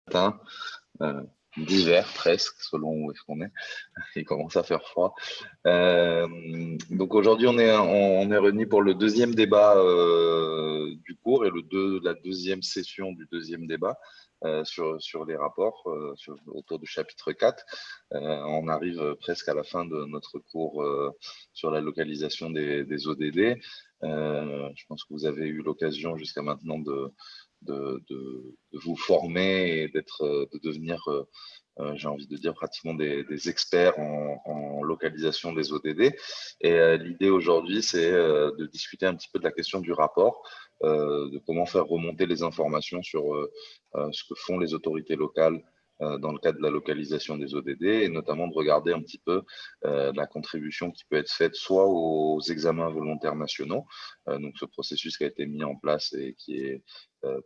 matin, d'hiver presque, selon où est-ce qu'on est. Il commence à faire froid. Donc aujourd'hui, on est réunis pour le deuxième débat du cours et la deuxième session du deuxième débat sur les rapports autour du chapitre 4. On arrive presque à la fin de notre cours sur la localisation des ODD. Je pense que vous avez eu l'occasion jusqu'à maintenant de vous former et de devenir, j'ai envie de dire, pratiquement des experts en localisation des ODD. Et l'idée aujourd'hui, c'est de discuter un petit peu de la question du rapport, de comment faire remonter les informations sur ce que font les autorités locales dans le cadre de la localisation des ODD, et notamment de regarder un petit peu la contribution qui peut être faite soit aux examens volontaires nationaux, donc ce processus qui a été mis en place et qui est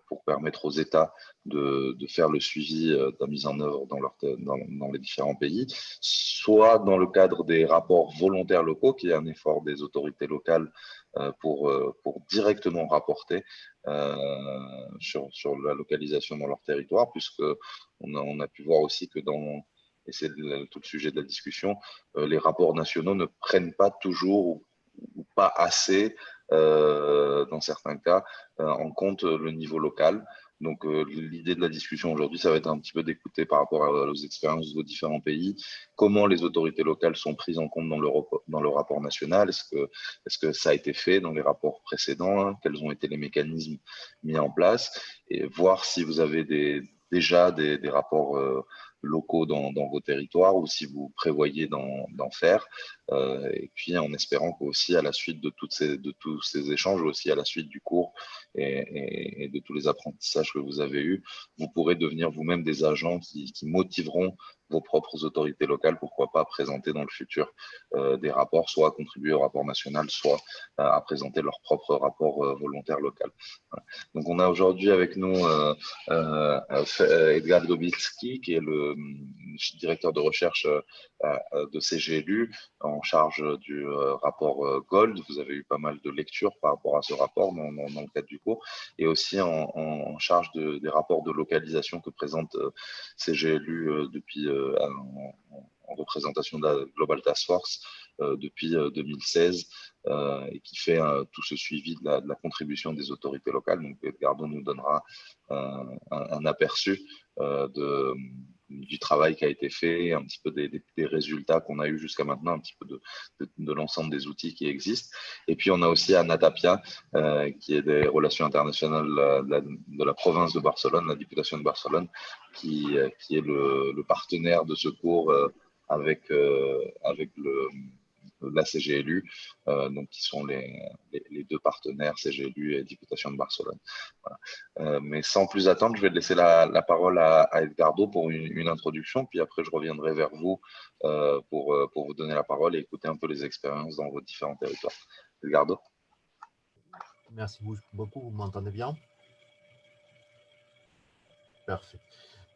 pour permettre aux États de faire le suivi de la mise en œuvre dans les différents pays, soit dans le cadre des rapports volontaires locaux, qui est un effort des autorités locales pour directement rapporter sur la localisation dans leur territoire, puisque on a pu voir aussi que et c'est tout le sujet de la discussion, les rapports nationaux ne prennent pas toujours ou pas assez, dans certains cas, en compte le niveau local. Donc, l'idée de la discussion aujourd'hui, ça va être un petit peu d'écouter par rapport aux expériences de vos différents pays, comment les autorités locales sont prises en compte dans le rapport national. Est-ce que ça a été fait dans les rapports précédents, hein? Quels ont été les mécanismes mis en place, et voir si vous avez déjà des rapports locaux dans vos territoires, ou si vous prévoyez d'en faire. Et puis en espérant qu'aussi à la suite de tous ces échanges, aussi à la suite du cours et de tous les apprentissages que vous avez eus, vous pourrez devenir vous-même des agents qui motiveront vos propres autorités locales, pourquoi pas présenter dans le futur des rapports, soit à contribuer au rapport national, soit à présenter leur propre rapport volontaire local. Voilà. Donc on a aujourd'hui avec nous Edgar Dobitski, qui est le directeur de recherche de CGLU, en charge du rapport Gold. Vous avez eu pas mal de lectures par rapport à ce rapport dans le cadre du cours, et aussi en charge des rapports de localisation que présente CGLU depuis en représentation de la Global Task Force depuis 2016, et qui fait tout ce suivi de la contribution des autorités locales. Donc Edgardo nous donnera un aperçu du travail qui a été fait, un petit peu des résultats qu'on a eu jusqu'à maintenant, un petit peu de l'ensemble des outils qui existent. Et puis on a aussi Anna Tapia, qui est des relations internationales de la province de Barcelone, la Diputación de Barcelone, qui est le partenaire de ce cours avec la CGLU, donc qui sont les deux partenaires, CGLU et Diputación de Barcelone. Voilà. Mais sans plus attendre, je vais laisser la parole à Edgardo pour une introduction, puis après je reviendrai vers vous pour vous donner la parole et écouter un peu les expériences dans vos différents territoires. Edgardo. Merci beaucoup, vous m'entendez bien? Parfait.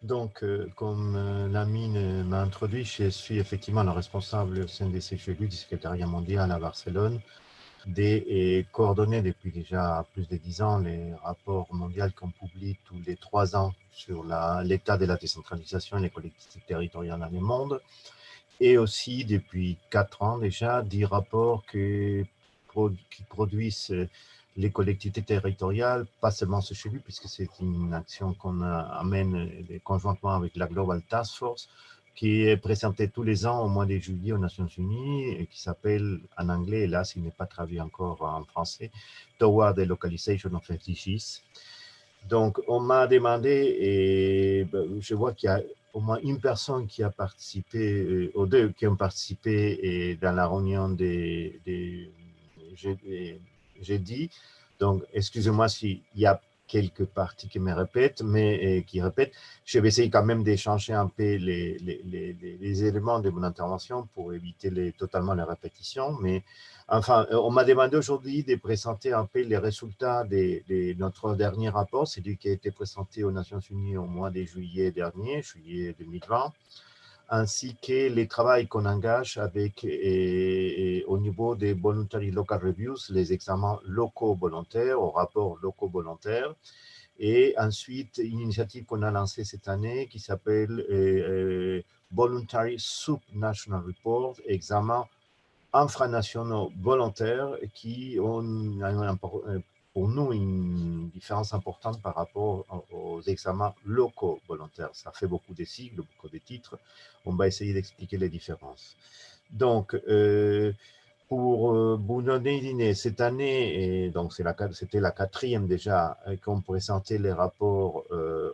Donc, comme Lamine m'a introduit, je suis effectivement le responsable au sein des CGLU, du secrétariat mondial à Barcelone, et coordonner depuis déjà plus de 10 ans les rapports mondiaux qu'on publie tous les 3 ans sur l'état de la décentralisation et les collectivités territoriales dans le monde, et aussi depuis 4 ans déjà 10 rapports qui produisent les collectivités territoriales, pas seulement ce chez lui, puisque c'est une action qu'on amène conjointement avec la Global Task Force, qui est présentée tous les ans au mois de juillet aux Nations Unies, et qui s'appelle en anglais, et là, s'il n'est pas traduit encore en français, Toward the Localization of SDGs. Donc, on m'a demandé, et je vois qu'il y a au moins une personne qui a participé, ou deux qui ont participé dans la réunion j'ai dit. Donc, excusez-moi s'il y a quelques parties qui me répètent, mais qui répètent. Je vais essayer quand même d'échanger un peu les éléments de mon intervention pour éviter totalement les répétitions. Mais enfin, on m'a demandé aujourd'hui de présenter un peu les résultats de notre dernier rapport, celui qui a été présenté aux Nations Unies au mois de juillet dernier, juillet 2020. Ainsi que les travaux qu'on engage avec au niveau des Voluntary Local Reviews, les examens locaux volontaires, aux rapports locaux volontaires, Et ensuite, une initiative qu'on a lancée cette année qui s'appelle Voluntary Subnational Report, examen infranationaux volontaires qui ont pour nous une différence importante par rapport aux examens locaux volontaires. Ça fait beaucoup de sigles, beaucoup de titres. On va essayer d'expliquer les différences. Donc, pour vous donner une idée, cette année, et donc c'était la 4e déjà, qu'on présentait les rapports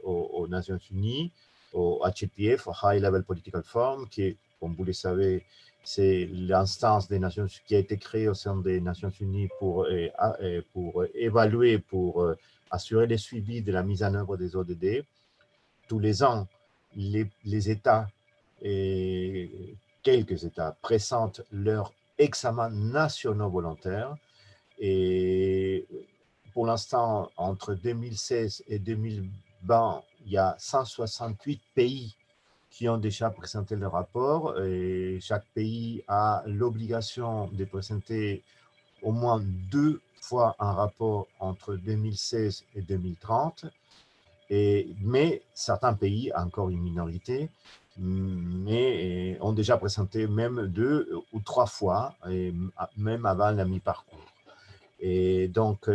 aux Nations Unies, au HLPF, au High Level Political Forum, qui est, comme vous le savez, c'est l'instance des Nations qui a été créée au sein des Nations Unies pour évaluer, pour assurer le suivi de la mise en œuvre des ODD. Tous les ans, les États, et quelques États, présentent leurs examens nationaux volontaires. Et pour l'instant, entre 2016 et 2020, il y a 168 pays qui ont déjà présenté le rapport. Et chaque pays a l'obligation de présenter au moins 2 fois un rapport entre 2016 et 2030. Mais certains pays, encore une minorité, mais ont déjà présenté même 2 ou 3 fois, et même avant la mi-parcours. Et donc,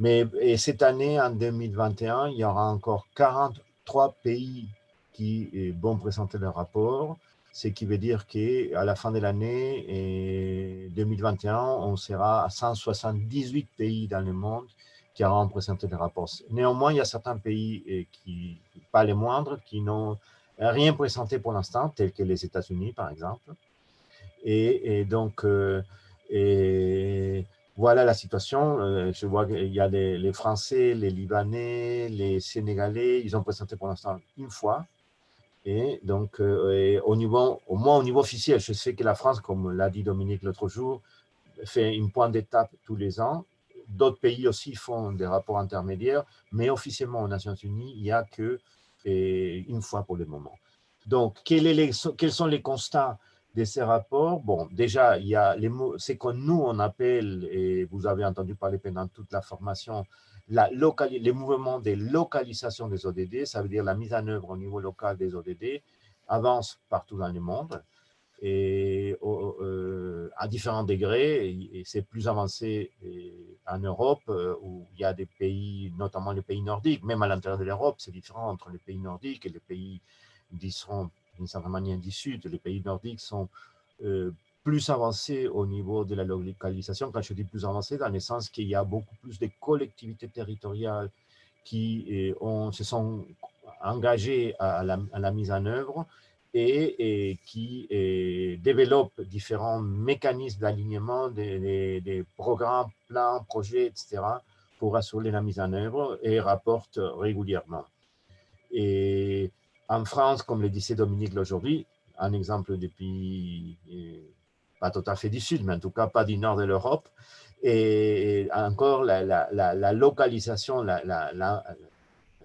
et cette année, en 2021, il y aura encore 43 pays qui vont présenter leur rapport, ce qui veut dire qu'à la fin de l'année 2021, on sera à 178 pays dans le monde qui auront présenté des rapports. Néanmoins, il y a certains pays, pas les moindres, qui n'ont rien présenté pour l'instant, tels que les États-Unis, par exemple. Et donc, voilà la situation. Je vois qu'il y a les Français, les Libanais, les Sénégalais, ils ont présenté pour l'instant une fois. Et donc, au moins au niveau officiel, je sais que la France, comme l'a dit Dominique l'autre jour, fait une point d'étape tous les ans. D'autres pays aussi font des rapports intermédiaires, mais officiellement aux Nations Unies, il n'y a qu'une fois pour le moment. Donc, quels sont les constats de ces rapports? Bon, déjà, il y a ce que nous, on appelle, et vous avez entendu parler pendant toute la formation, les mouvements de localisation des ODD, ça veut dire la mise en œuvre au niveau local des ODD, avancent partout dans le monde et à différents degrés, et c'est plus avancé en Europe, où il y a des pays, notamment les pays nordiques, même à l'intérieur de l'Europe, c'est différent entre les pays nordiques et les pays, disons, d'une certaine manière du Sud. Les pays nordiques sont plus avancés au niveau de la localisation. Quand je dis plus avancés, dans le sens qu'il y a beaucoup plus de collectivités territoriales qui se sont engagées à la mise en œuvre, et qui développe différents mécanismes d'alignement des programmes, plans, projets, etc., pour assurer la mise en œuvre, et rapporte régulièrement. Et en France, comme le disait Dominique aujourd'hui, un exemple depuis, pas tout à fait du Sud, mais en tout cas pas du nord de l'Europe, et encore la localisation,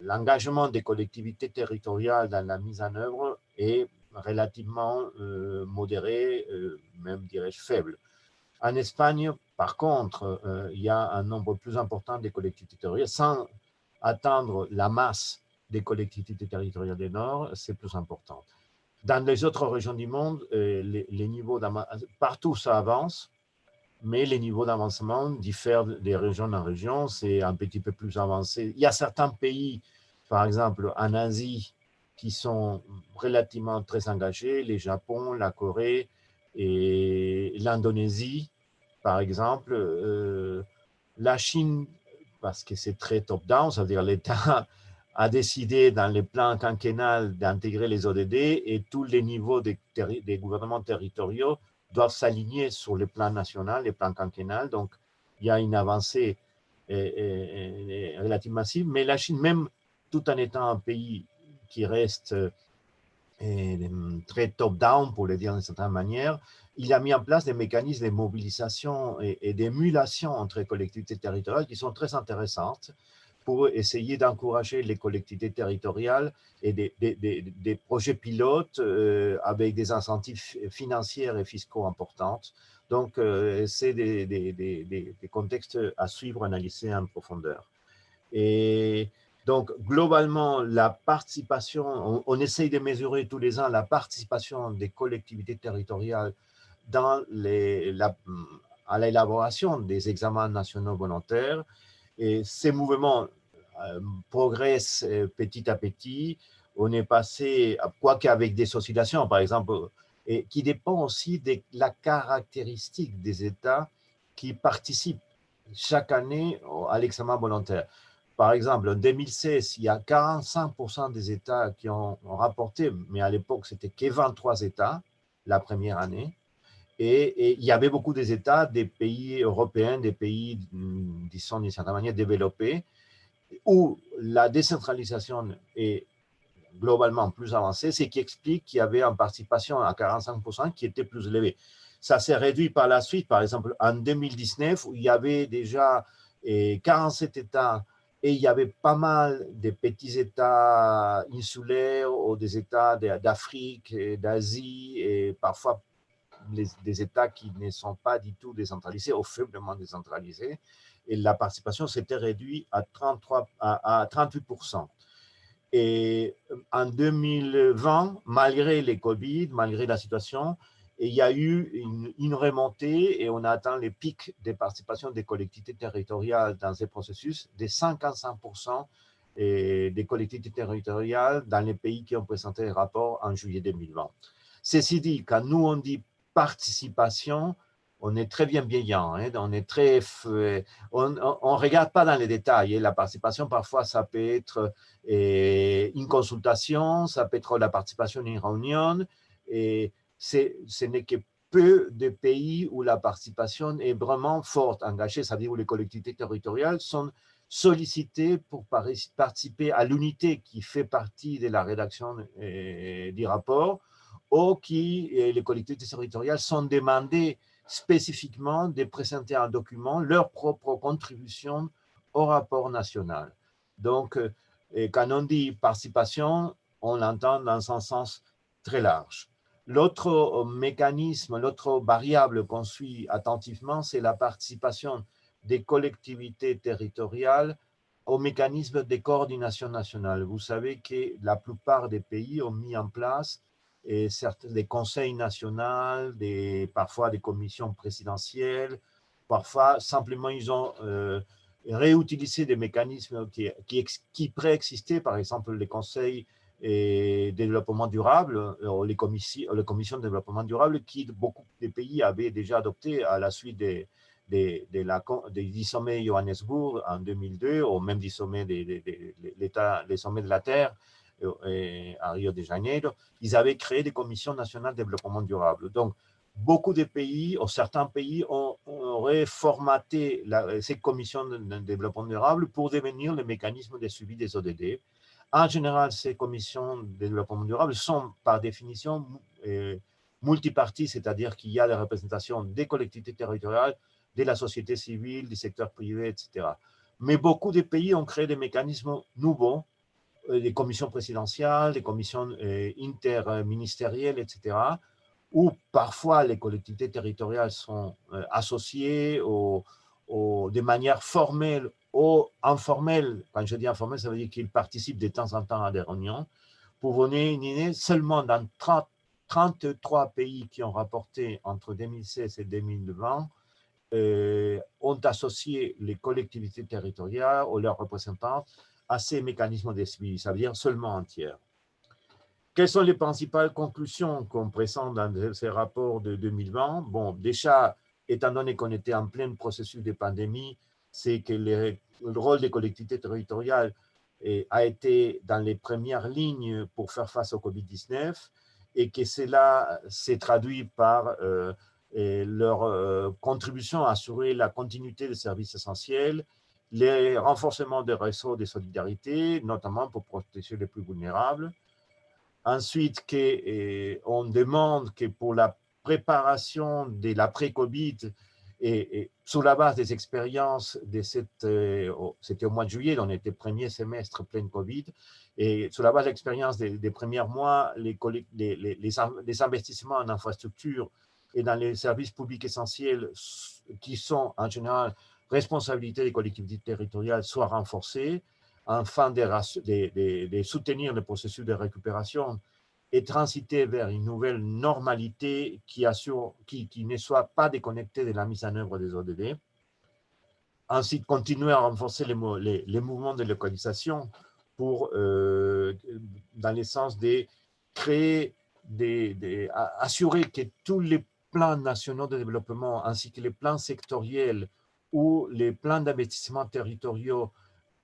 l'engagement des collectivités territoriales dans la mise en œuvre est relativement modéré, même dirais-je faible. En Espagne, par contre, il y a un nombre plus important de collectivités territoriales. Sans atteindre la masse des collectivités territoriales du Nord, c'est plus important. Dans les autres régions du monde, les niveaux partout ça avance, mais les niveaux d'avancement diffèrent des régions en région. C'est un petit peu plus avancé. Il y a certains pays, par exemple en Asie, qui sont relativement très engagés, les Japon, la Corée et l'Indonésie, par exemple. La Chine, parce que c'est très top-down, ça veut dire l'État a décidé dans les plans quinquennal d'intégrer les ODD, et tous les niveaux des gouvernements territoriaux doivent s'aligner sur le plan national, les plans quinquennal. Donc, il y a une avancée relativement massive. Mais la Chine, même tout en étant un pays qui reste très top-down, pour le dire d'une certaine manière, il a mis en place des mécanismes de mobilisation et d'émulation entre collectivités territoriales qui sont très intéressantes pour essayer d'encourager les collectivités territoriales et des projets pilotes avec des incentives financiers et fiscaux importants. Donc, c'est des contextes à suivre, analyser en profondeur. Et Donc, globalement, la participation, on essaye de mesurer tous les ans la participation des collectivités territoriales dans à l'élaboration des examens nationaux volontaires. Et ces mouvements progressent petit à petit. On est passé, quoique avec des oscillations, par exemple, et qui dépend aussi de la caractéristique des États qui participent chaque année à l'examen volontaire. Par exemple, en 2016, il y a 45% des États qui ont rapporté, mais à l'époque, c'était que 23 États la première année. Et il y avait beaucoup des États, des pays européens, des pays, disons d'une certaine manière, développés, où la décentralisation est globalement plus avancée, ce qui explique qu'il y avait une participation à 45% qui était plus élevée. Ça s'est réduit par la suite, par exemple, en 2019, où il y avait déjà 47 États et il y avait pas mal de petits États insulaires ou des États d'Afrique, d'Asie et parfois des États qui ne sont pas du tout décentralisés ou faiblement décentralisés. Et la participation s'était réduite à 38%. Et en 2020, malgré les Covid, malgré la situation, il y a eu une remontée et on a atteint les pics de participation des collectivités territoriales dans ces processus de 55% des collectivités territoriales dans les pays qui ont présenté les rapports en juillet 2020. Ceci dit, quand nous on dit participation, on est très bienveillant, hein, on est très, on regarde pas dans les détails. La participation, parfois, ça peut être une consultation, ça peut être la participation à une réunion. Et ce n'est que peu de pays où la participation est vraiment forte, engagée, c'est-à-dire où les collectivités territoriales sont sollicitées pour participer à l'unité qui fait partie de la rédaction du rapport, ou qui, les collectivités territoriales sont demandées spécifiquement de présenter un document, leur propre contribution au rapport national. Donc, quand on dit participation, on l'entend dans un sens très large. L'autre mécanisme, l'autre variable qu'on suit attentivement, c'est la participation des collectivités territoriales au mécanisme de coordination nationale. Vous savez que la plupart des pays ont mis en place des conseils nationaux, parfois des commissions présidentielles, parfois simplement ils ont réutilisé des mécanismes qui préexistaient, par exemple les conseils de développement durable, les commissions de développement durable qui beaucoup de pays avaient déjà adopté à la suite des 10 sommets Johannesburg en 2002, ou même des sommets les sommets de la Terre à Rio de Janeiro. Ils avaient créé des commissions nationales de développement durable. Donc, beaucoup de pays, ou certains pays, ont reformaté ces commissions de développement durable pour devenir le mécanisme de suivi des ODD. En général, ces commissions de développement durable sont par définition multiparties, c'est-à-dire qu'il y a la représentation des collectivités territoriales, de la société civile, du secteur privé, etc. Mais beaucoup de pays ont créé des mécanismes nouveaux, des commissions présidentielles, des commissions interministérielles, etc., où parfois les collectivités territoriales sont associées de manière formelle ou informelle. Quand je dis informelle, ça veut dire qu'ils participent de temps en temps à des réunions. Pour vous donner une idée, seulement dans 33 pays qui ont rapporté entre 2016 et 2020, ont associé les collectivités territoriales ou leurs représentants à ces mécanismes de suivi, ça veut dire seulement un tiers. Quelles sont les principales conclusions qu'on présente dans ces rapports de 2020? Bon, déjà, étant donné qu'on était en plein processus de pandémie, c'est que le rôle des collectivités territoriales a été dans les premières lignes pour faire face au Covid-19 et que cela s'est traduit par leur contribution à assurer la continuité des services essentiels, les renforcements des réseaux de solidarité, notamment pour protéger les plus vulnérables. Ensuite, on demande que pour la préparation de l'après-Covid, et sur la base des expériences de c'était au mois de juillet, on était premier semestre plein Covid, et sur la base de l'expérience des premiers mois, les investissements en infrastructure et dans les services publics essentiels qui sont en général responsabilité des collectivités territoriales soient renforcés. afin de soutenir le processus de récupération et transiter vers une nouvelle normalité qui ne soit pas déconnectée de la mise en œuvre des ODD. Ensuite, continuer à renforcer les mouvements de localisation pour, dans le sens de créer, assurer que tous les plans nationaux de développement ainsi que les plans sectoriels ou les plans d'investissement territoriaux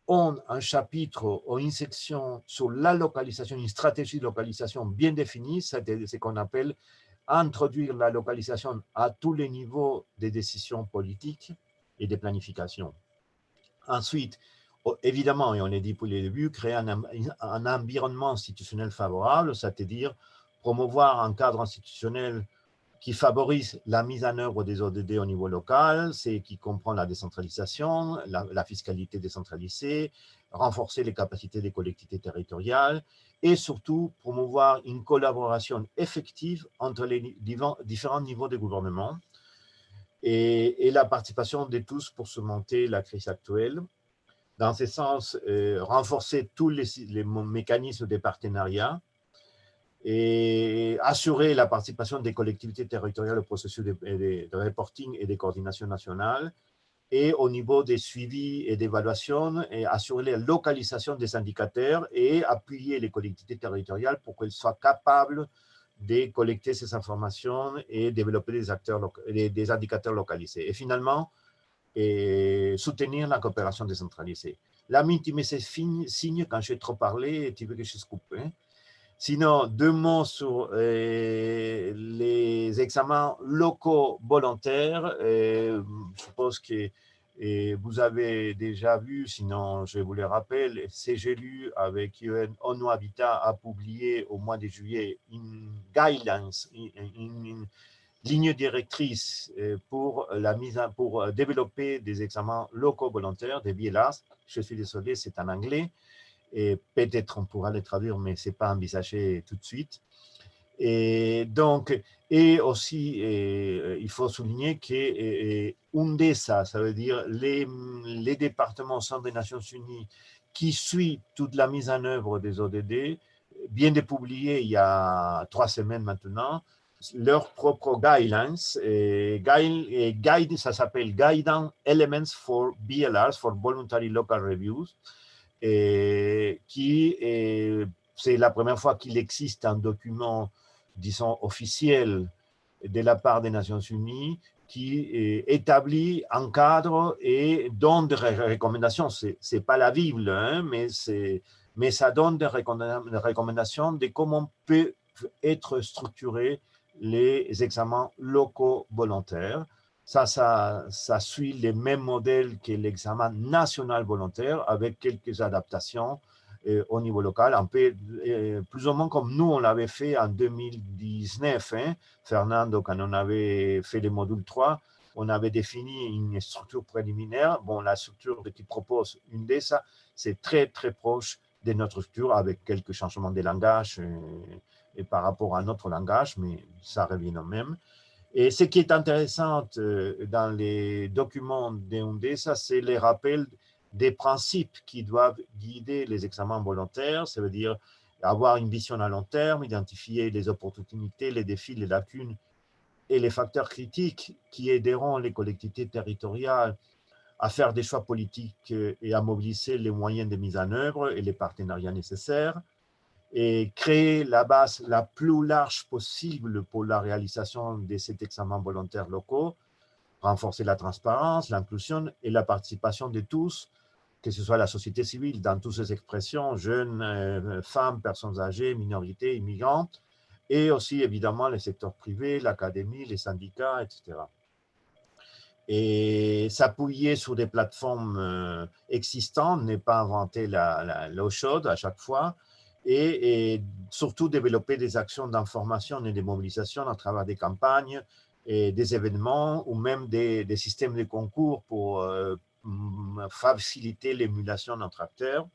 ont un chapitre ou une section sur la localisation, une stratégie de localisation bien définie, c'est ce qu'on appelle introduire la localisation à tous les niveaux des décisions politiques et de planification. Ensuite, évidemment, et on l'a dit pour le début, créer un environnement institutionnel favorable, c'est-à-dire promouvoir un cadre institutionnel qui favorise la mise en œuvre des ODD au niveau local, c'est qui comprend la décentralisation, la fiscalité décentralisée, renforcer les capacités des collectivités territoriales et surtout promouvoir une collaboration effective entre les différents niveaux de gouvernement et la participation de tous pour surmonter la crise actuelle. Dans ce sens, renforcer tous les mécanismes de partenariat et assurer la participation des collectivités territoriales au processus de reporting et de coordination nationale, et au niveau des suivis et d'évaluation, et assurer la localisation des indicateurs et appuyer les collectivités territoriales pour qu'elles soient capables de collecter ces informations et développer des indicateurs localisés. Et finalement, soutenir la coopération décentralisée. La multimédia signe quand j'ai trop parlé, tu veux que je se coupe, hein? Sinon, 2 mots sur les examens locaux volontaires. Je suppose que vous avez déjà vu, sinon je vous le rappelle, CGLU avec ONU Habitat a publié au mois de juillet une guidelines, une ligne directrice pour développer des examens locaux volontaires, des BLAs. Je suis désolé, c'est en anglais. Et peut-être on pourra les traduire, mais ce n'est pas envisagé tout de suite. Et donc, et aussi, il faut souligner que UNDESA, ça veut dire les départements au sein des Nations Unies qui suivent toute la mise en œuvre des ODD, vient de publier il y a 3 semaines maintenant, leurs propres guidelines. Ça s'appelle Guidance Elements for BLRs, for Voluntary Local Reviews. C'est la première fois qu'il existe un document, disons, officiel de la part des Nations Unies qui établit un cadre et donne des recommandations. Ce n'est pas la Bible, hein, mais ça donne des recommandations de comment peut être structurés les examens locaux volontaires. Ça suit les mêmes modèles que l'examen national volontaire avec quelques adaptations au niveau local, un peu plus ou moins comme nous, on l'avait fait en 2019. Hein. Fernando, quand on avait fait le module 3, on avait défini une structure préliminaire. Bon, la structure qui propose UNDESA, c'est très, très proche de notre structure avec quelques changements de langage et par rapport à notre langage, mais ça revient au même. Et ce qui est intéressant dans les documents de UNDESA, c'est les rappels des principes qui doivent guider les examens volontaires, ça veut dire avoir une vision à long terme, identifier les opportunités, les défis, les lacunes et les facteurs critiques qui aideront les collectivités territoriales à faire des choix politiques et à mobiliser les moyens de mise en œuvre et les partenariats nécessaires, et créer la base la plus large possible pour la réalisation de cet examen volontaire locaux, renforcer la transparence, l'inclusion et la participation de tous, que ce soit la société civile dans toutes ses expressions, jeunes, femmes, personnes âgées, minorités, immigrants, et aussi évidemment les secteurs privés, l'académie, les syndicats, etc. Et s'appuyer sur des plateformes existantes, n'est pas inventer l'eau chaude à chaque fois, et surtout développer des actions d'information et de mobilisation à travers des campagnes et des événements ou même des systèmes de concours pour faciliter l'émulation entre acteurs.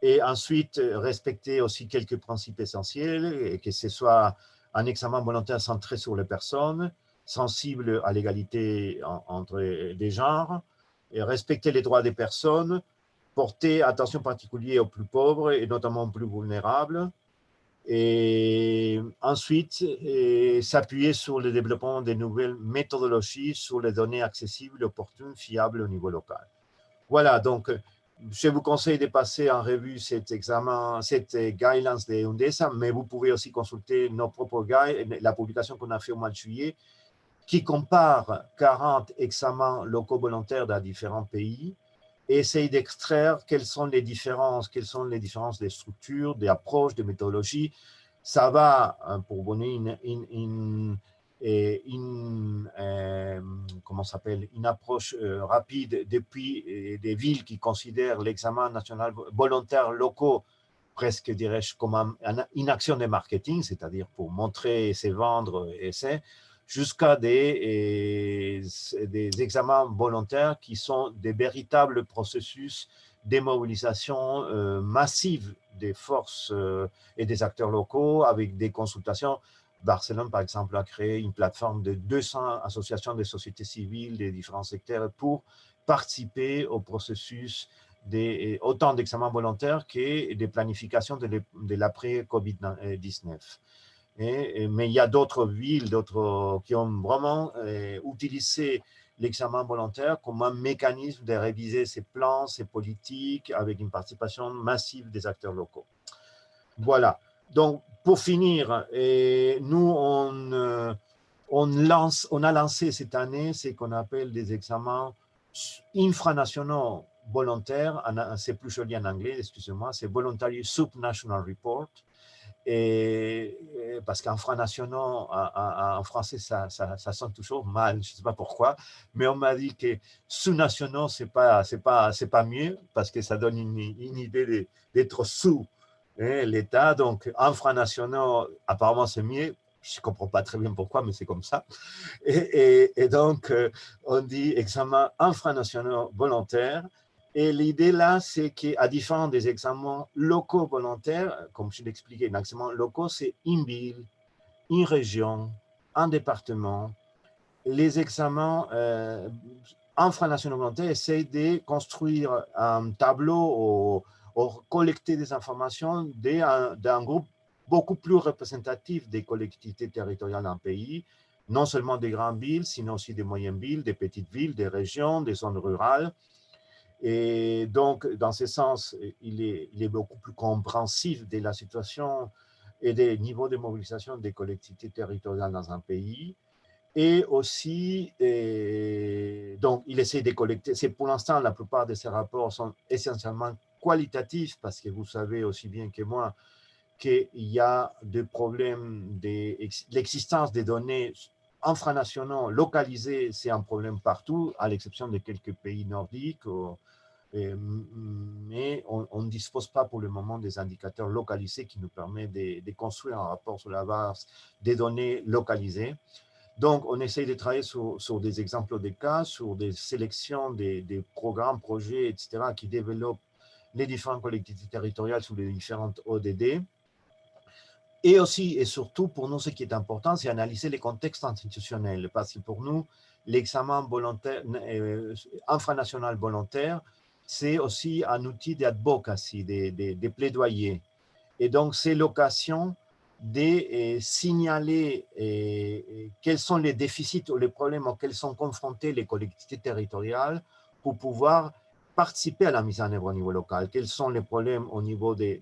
Et ensuite, respecter aussi quelques principes essentiels, que ce soit un examen volontaire centré sur les personnes, sensible à l'égalité entre les genres, et respecter les droits des personnes, porter attention particulière aux plus pauvres et notamment aux plus vulnérables. Et ensuite, s'appuyer sur le développement de nouvelles méthodologies sur les données accessibles, opportunes, fiables au niveau local. Voilà, donc je vous conseille de passer en revue cet examen, cette guidelines de UNDESA, mais vous pouvez aussi consulter nos propres guides, la publication qu'on a fait au mois de juillet, qui compare 40 examens locaux volontaires dans différents pays et essaye d'extraire quelles sont les différences des structures, des approches, des méthodologies. Ça va, pour vous donner une approche rapide depuis des villes qui considèrent l'examen national volontaire locaux presque, dirais-je, comme une action de marketing, c'est-à-dire pour montrer, c'est vendre, et c'est, jusqu'à des examens volontaires qui sont des véritables processus de mobilisation massive des forces et des acteurs locaux avec des consultations. Barcelone, par exemple, a créé une plateforme de 200 associations de sociétés civiles des différents secteurs pour participer au processus autant d'examens volontaires que des planifications de l'après-Covid-19. Mais il y a d'autres villes qui ont vraiment utilisé l'examen volontaire comme un mécanisme de réviser ses plans, ses politiques, avec une participation massive des acteurs locaux. Voilà. Donc, pour finir, nous, on a lancé cette année ce qu'on appelle des examens infranationaux volontaires. C'est plus joli en anglais, excusez-moi, c'est Voluntary Subnational Report. Parce qu'infranationaux, en français, ça sonne toujours mal, je ne sais pas pourquoi, mais on m'a dit que sous-nationaux, c'est pas mieux, parce que ça donne une idée d'être sous l'État. Donc, infranationaux, apparemment, c'est mieux. Je ne comprends pas très bien pourquoi, mais c'est comme ça. Et donc, on dit examen infranationaux volontaires. Et l'idée là, c'est qu'à différents des examens locaux volontaires, comme je l'expliquais, les examens locaux, c'est une ville, une région, un département. Les examens infranationaux volontaires essayent de construire un tableau ou collecter des informations d'un groupe beaucoup plus représentatif des collectivités territoriales d'un pays, non seulement des grandes villes, sinon aussi des moyennes villes, des petites villes, des régions, des zones rurales. Et donc, dans ce sens, il est beaucoup plus compréhensif de la situation et des niveaux de mobilisation des collectivités territoriales dans un pays. Et aussi, donc, il essaie de collecter. C'est pour l'instant, la plupart de ces rapports sont essentiellement qualitatifs, parce que vous savez aussi bien que moi qu'il y a des problèmes, l'existence des données infranationaux localisées, c'est un problème partout, à l'exception de quelques pays nordiques. Mais on ne dispose pas pour le moment des indicateurs localisés qui nous permettent de construire un rapport sur la base des données localisées. Donc, on essaye de travailler sur des exemples de cas, sur des sélections des programmes, projets, etc., qui développent les différentes collectivités territoriales sous les différentes ODD. Et aussi et surtout, pour nous, ce qui est important, c'est analyser les contextes institutionnels, parce que pour nous, l'examen volontaire, infranational volontaire, c'est aussi un outil d'advocacy, de plaidoyer. Et donc, c'est l'occasion de signaler quels sont les déficits ou les problèmes auxquels sont confrontées les collectivités territoriales pour pouvoir participer à la mise en œuvre au niveau local. Quels sont les problèmes au niveau des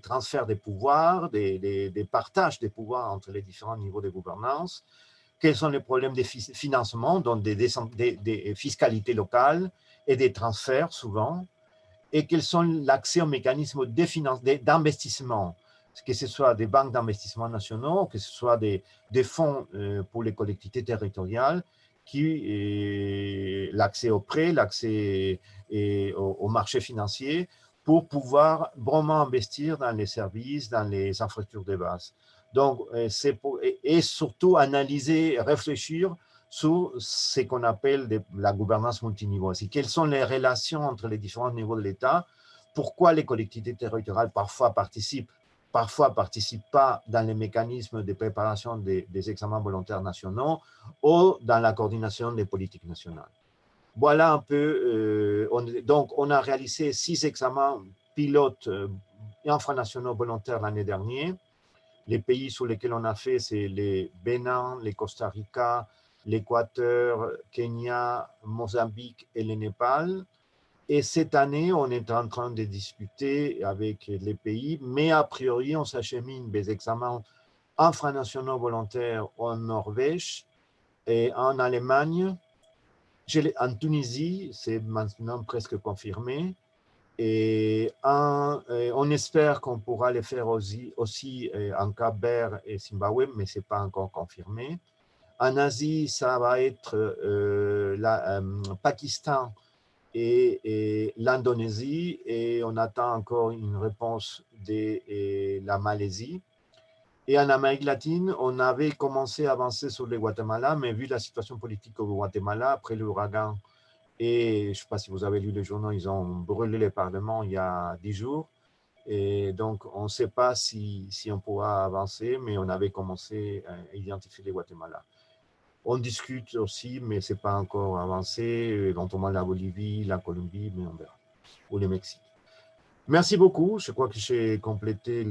transferts des pouvoirs, des partages des pouvoirs entre les différents niveaux de gouvernance? Quels sont les problèmes des financements, donc des fiscalités locales et des transferts souvent? Et quels sont l'accès aux mécanismes d'investissement, que ce soit des banques d'investissement nationaux, que ce soit des fonds pour les collectivités territoriales, l'accès aux prêts, l'accès au marché financier, pour pouvoir vraiment investir dans les services, dans les infrastructures de base. Donc, et surtout analyser, réfléchir sur ce qu'on appelle la gouvernance multiniveau. Quelles sont les relations entre les différents niveaux de l'État? Pourquoi les collectivités territoriales parfois participent pas dans les mécanismes de préparation des examens volontaires nationaux ou dans la coordination des politiques nationales. Voilà un peu, donc on a réalisé 6 examens pilotes infranationaux volontaires l'année dernière. Les pays sur lesquels on a fait, c'est les Bénin, les Costa Rica, l'Équateur, Kenya, Mozambique et le Népal. Et cette année, on est en train de discuter avec les pays, mais a priori, on s'achemine des examens infranationaux volontaires en Norvège et en Allemagne. En Tunisie, c'est maintenant presque confirmé. Et on espère qu'on pourra le faire aussi en Cap-Vert et Zimbabwe, mais ce n'est pas encore confirmé. En Asie, ça va être Pakistan et l'Indonésie, et on attend encore une réponse de la Malaisie. Et en Amérique latine, on avait commencé à avancer sur le Guatemala, mais vu la situation politique au Guatemala, après l'ouragan, et je ne sais pas si vous avez lu les journaux, ils ont brûlé le Parlement il y a 10 jours. Et donc, on ne sait pas si on pourra avancer, mais on avait commencé à identifier le Guatemala. On discute aussi, mais ce n'est pas encore avancé, éventuellement la Bolivie, la Colombie, mais on verra, ou le Mexique. Merci beaucoup. Je crois que j'ai complété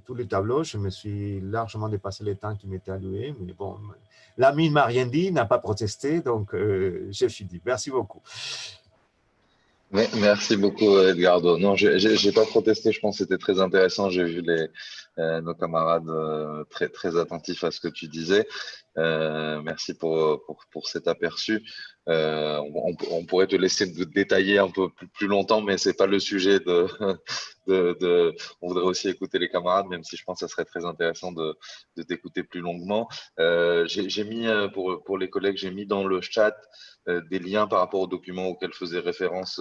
tous les tableaux. Je me suis largement dépassé le temps qui m'était alloué. Mais bon, l'ami ne m'a rien dit, n'a pas protesté, donc j'ai fini. Merci beaucoup. Merci beaucoup, Edgardo. Non, j'ai pas protesté. Je pense que c'était très intéressant. J'ai vu nos camarades très très attentifs à ce que tu disais. Merci pour cet aperçu. On pourrait te laisser détailler un peu plus longtemps, mais c'est pas le sujet on voudrait aussi écouter les camarades, même si je pense que ça serait très intéressant de t'écouter plus longuement. J'ai mis pour les collègues, j'ai mis dans le chat des liens par rapport aux documents auxquels faisait référence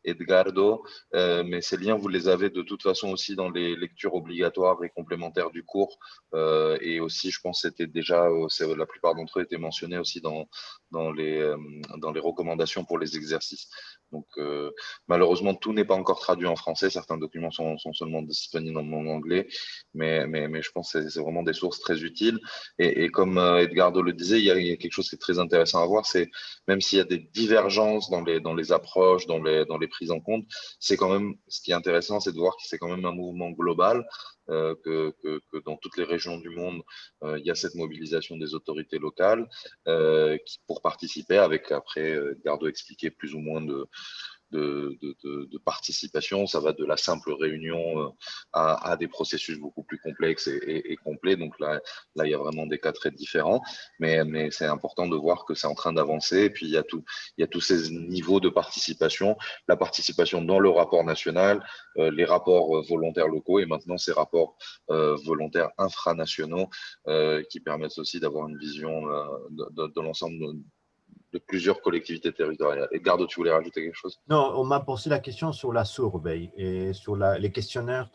Edgardo, mais ces liens, vous les avez de toute façon aussi dans les lectures obligatoires et complémentaires du cours, et aussi, je pense, c'était déjà, la plupart d'entre eux étaient mentionnés aussi dans les recommandations pour les exercices. Donc, malheureusement, tout n'est pas encore traduit en français. Certains documents sont seulement disponibles en anglais, mais je pense que c'est vraiment des sources très utiles. Et comme Edgardo le disait, il y a quelque chose qui est très intéressant à voir, c'est même s'il y a des divergences dans les approches, dans les prises en compte, c'est quand même, ce qui est intéressant, c'est de voir que c'est quand même un mouvement global, que dans toutes les régions du monde, il y a cette mobilisation des autorités locales pour participer avec, après, Edgardo expliquait plus ou moins de participation. Ça va de la simple réunion à des processus beaucoup plus complexes et complets. Donc là, il y a vraiment des cas très différents. Mais c'est important de voir que c'est en train d'avancer. Et puis, il y a tous ces niveaux de participation. La participation dans le rapport national, les rapports volontaires locaux et maintenant ces rapports volontaires infranationaux qui permettent aussi d'avoir une vision de l'ensemble de plusieurs collectivités territoriales. Edgardo, tu voulais rajouter quelque chose? Non, on m'a posé la question sur la surveille et sur les questionnaires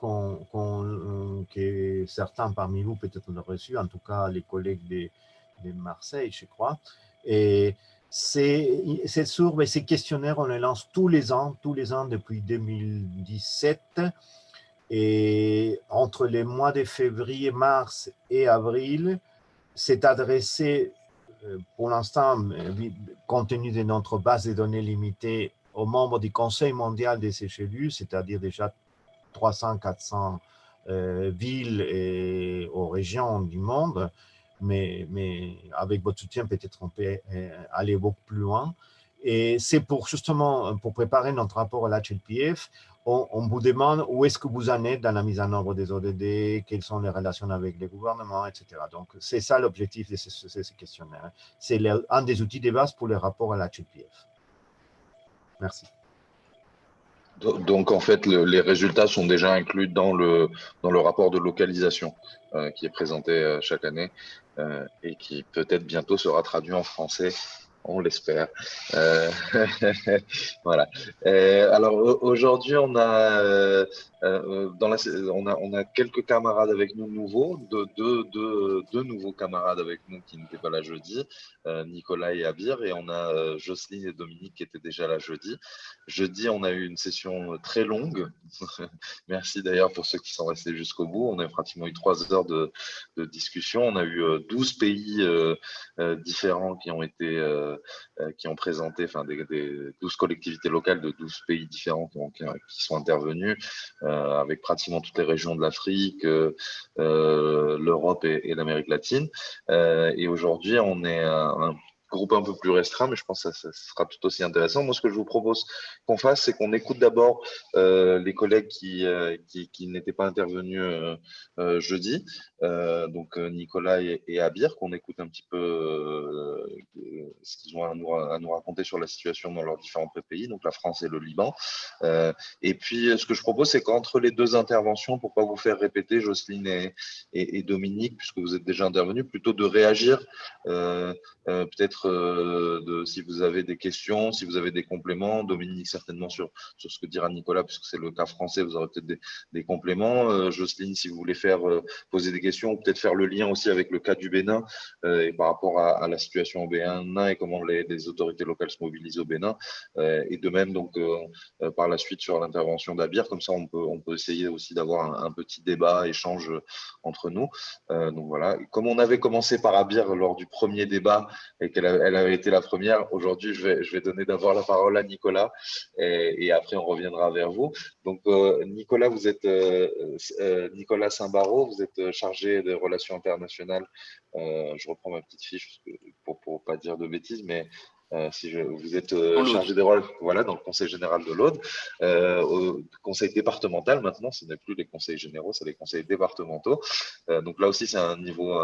que certains parmi vous peut-être ont reçus, en tout cas les collègues de Marseille, je crois. Et cette surveille, ces questionnaires, on les lance tous les ans depuis 2017. Et entre les mois de février, mars et avril, c'est adressé pour l'instant, compte tenu de notre base de données limitée, aux membres du Conseil mondial des CHLU, c'est-à-dire déjà 300-400 villes et aux régions du monde, mais avec votre soutien, peut-être on peut aller beaucoup plus loin. Et c'est justement pour préparer notre rapport à l'HLPF, on vous demande où est-ce que vous en êtes dans la mise en œuvre des ODD, quelles sont les relations avec les gouvernements, etc. Donc, c'est ça l'objectif de ces questionnaires. C'est un des outils de base pour les rapports à l'HLPF. Merci. Donc, en fait, les résultats sont déjà inclus dans le rapport de localisation qui est présenté chaque année et qui peut-être bientôt sera traduit en français. On l'espère. Voilà. Alors aujourd'hui, on a quelques camarades avec nous nouveaux, deux nouveaux camarades avec nous qui n'étaient pas là jeudi, Nicolas et Abir, et on a Jocelyne et Dominique qui étaient déjà là jeudi. Jeudi, on a eu une session très longue. Merci d'ailleurs pour ceux qui sont restés jusqu'au bout. On a pratiquement eu 3 heures de discussion. On a eu 12 pays différents qui ont été qui ont présenté, enfin des 12 collectivités locales de 12 pays différents qui sont intervenus, avec pratiquement toutes les régions de l'Afrique, l'Europe et l'Amérique latine. Et aujourd'hui, on est un groupe un peu plus restreint, mais je pense que ça sera tout aussi intéressant. Moi, ce que je vous propose qu'on fasse, c'est qu'on écoute d'abord les collègues qui n'étaient pas intervenus jeudi, donc Nicolas et Abir, qu'on écoute un petit peu ce qu'ils ont à nous raconter sur la situation dans leurs différents pays, donc la France et le Liban. Et puis, ce que je propose, c'est qu'entre les deux interventions, pour pas vous faire répéter, Jocelyne et Dominique, puisque vous êtes déjà intervenus, plutôt de réagir peut-être si vous avez des questions, si vous avez des compléments, Dominique certainement sur ce que dira Nicolas, puisque c'est le cas français, vous aurez peut-être des compléments. Jocelyne, si vous voulez poser des questions, ou peut-être faire le lien aussi avec le cas du Bénin et par rapport à la situation au Bénin et comment les autorités locales se mobilisent au Bénin. Et de même, donc, par la suite sur l'intervention d'Abir, comme ça on peut essayer aussi d'avoir un petit débat, échange entre nous. Donc voilà, comme on avait commencé par Abir lors du premier débat et qu'elle avait été la première, aujourd'hui je vais donner d'abord la parole à Nicolas et après on reviendra vers vous. Donc Nicolas, vous êtes Nicolas Saint-Barreau, vous êtes chargé des relations internationales. Je reprends ma petite fiche pour pas dire de bêtises, mais vous êtes chargé des rôles, voilà, dans le Conseil général de l'Aude, au Conseil départemental maintenant, ce n'est plus les conseils généraux, c'est les conseils départementaux. Donc là aussi, c'est un niveau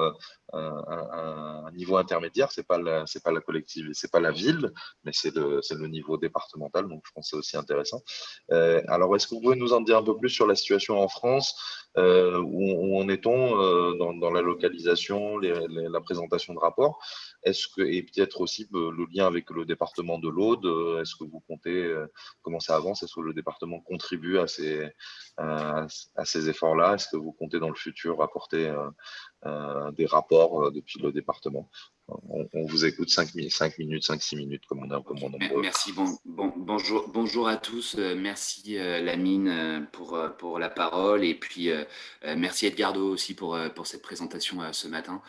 intermédiaire, c'est pas la collectivité, c'est pas la ville, mais c'est le niveau départemental, donc je pense que c'est aussi intéressant. Alors, est-ce que vous pouvez nous en dire un peu plus sur la situation en France, où en est-on dans la localisation, la présentation de rapports? Et peut-être aussi le lien avec le département de l'Aude, est-ce que vous comptez, comment ça avance? Est-ce que le département contribue à ces efforts-là? Est-ce que vous comptez dans le futur apporter des rapports depuis le département? On vous écoute 5 minutes, 5-6 minutes, comme on est nombreux. Merci, bonjour à tous. Merci Lamine pour la parole et puis merci Edgardo aussi pour cette présentation ce matin.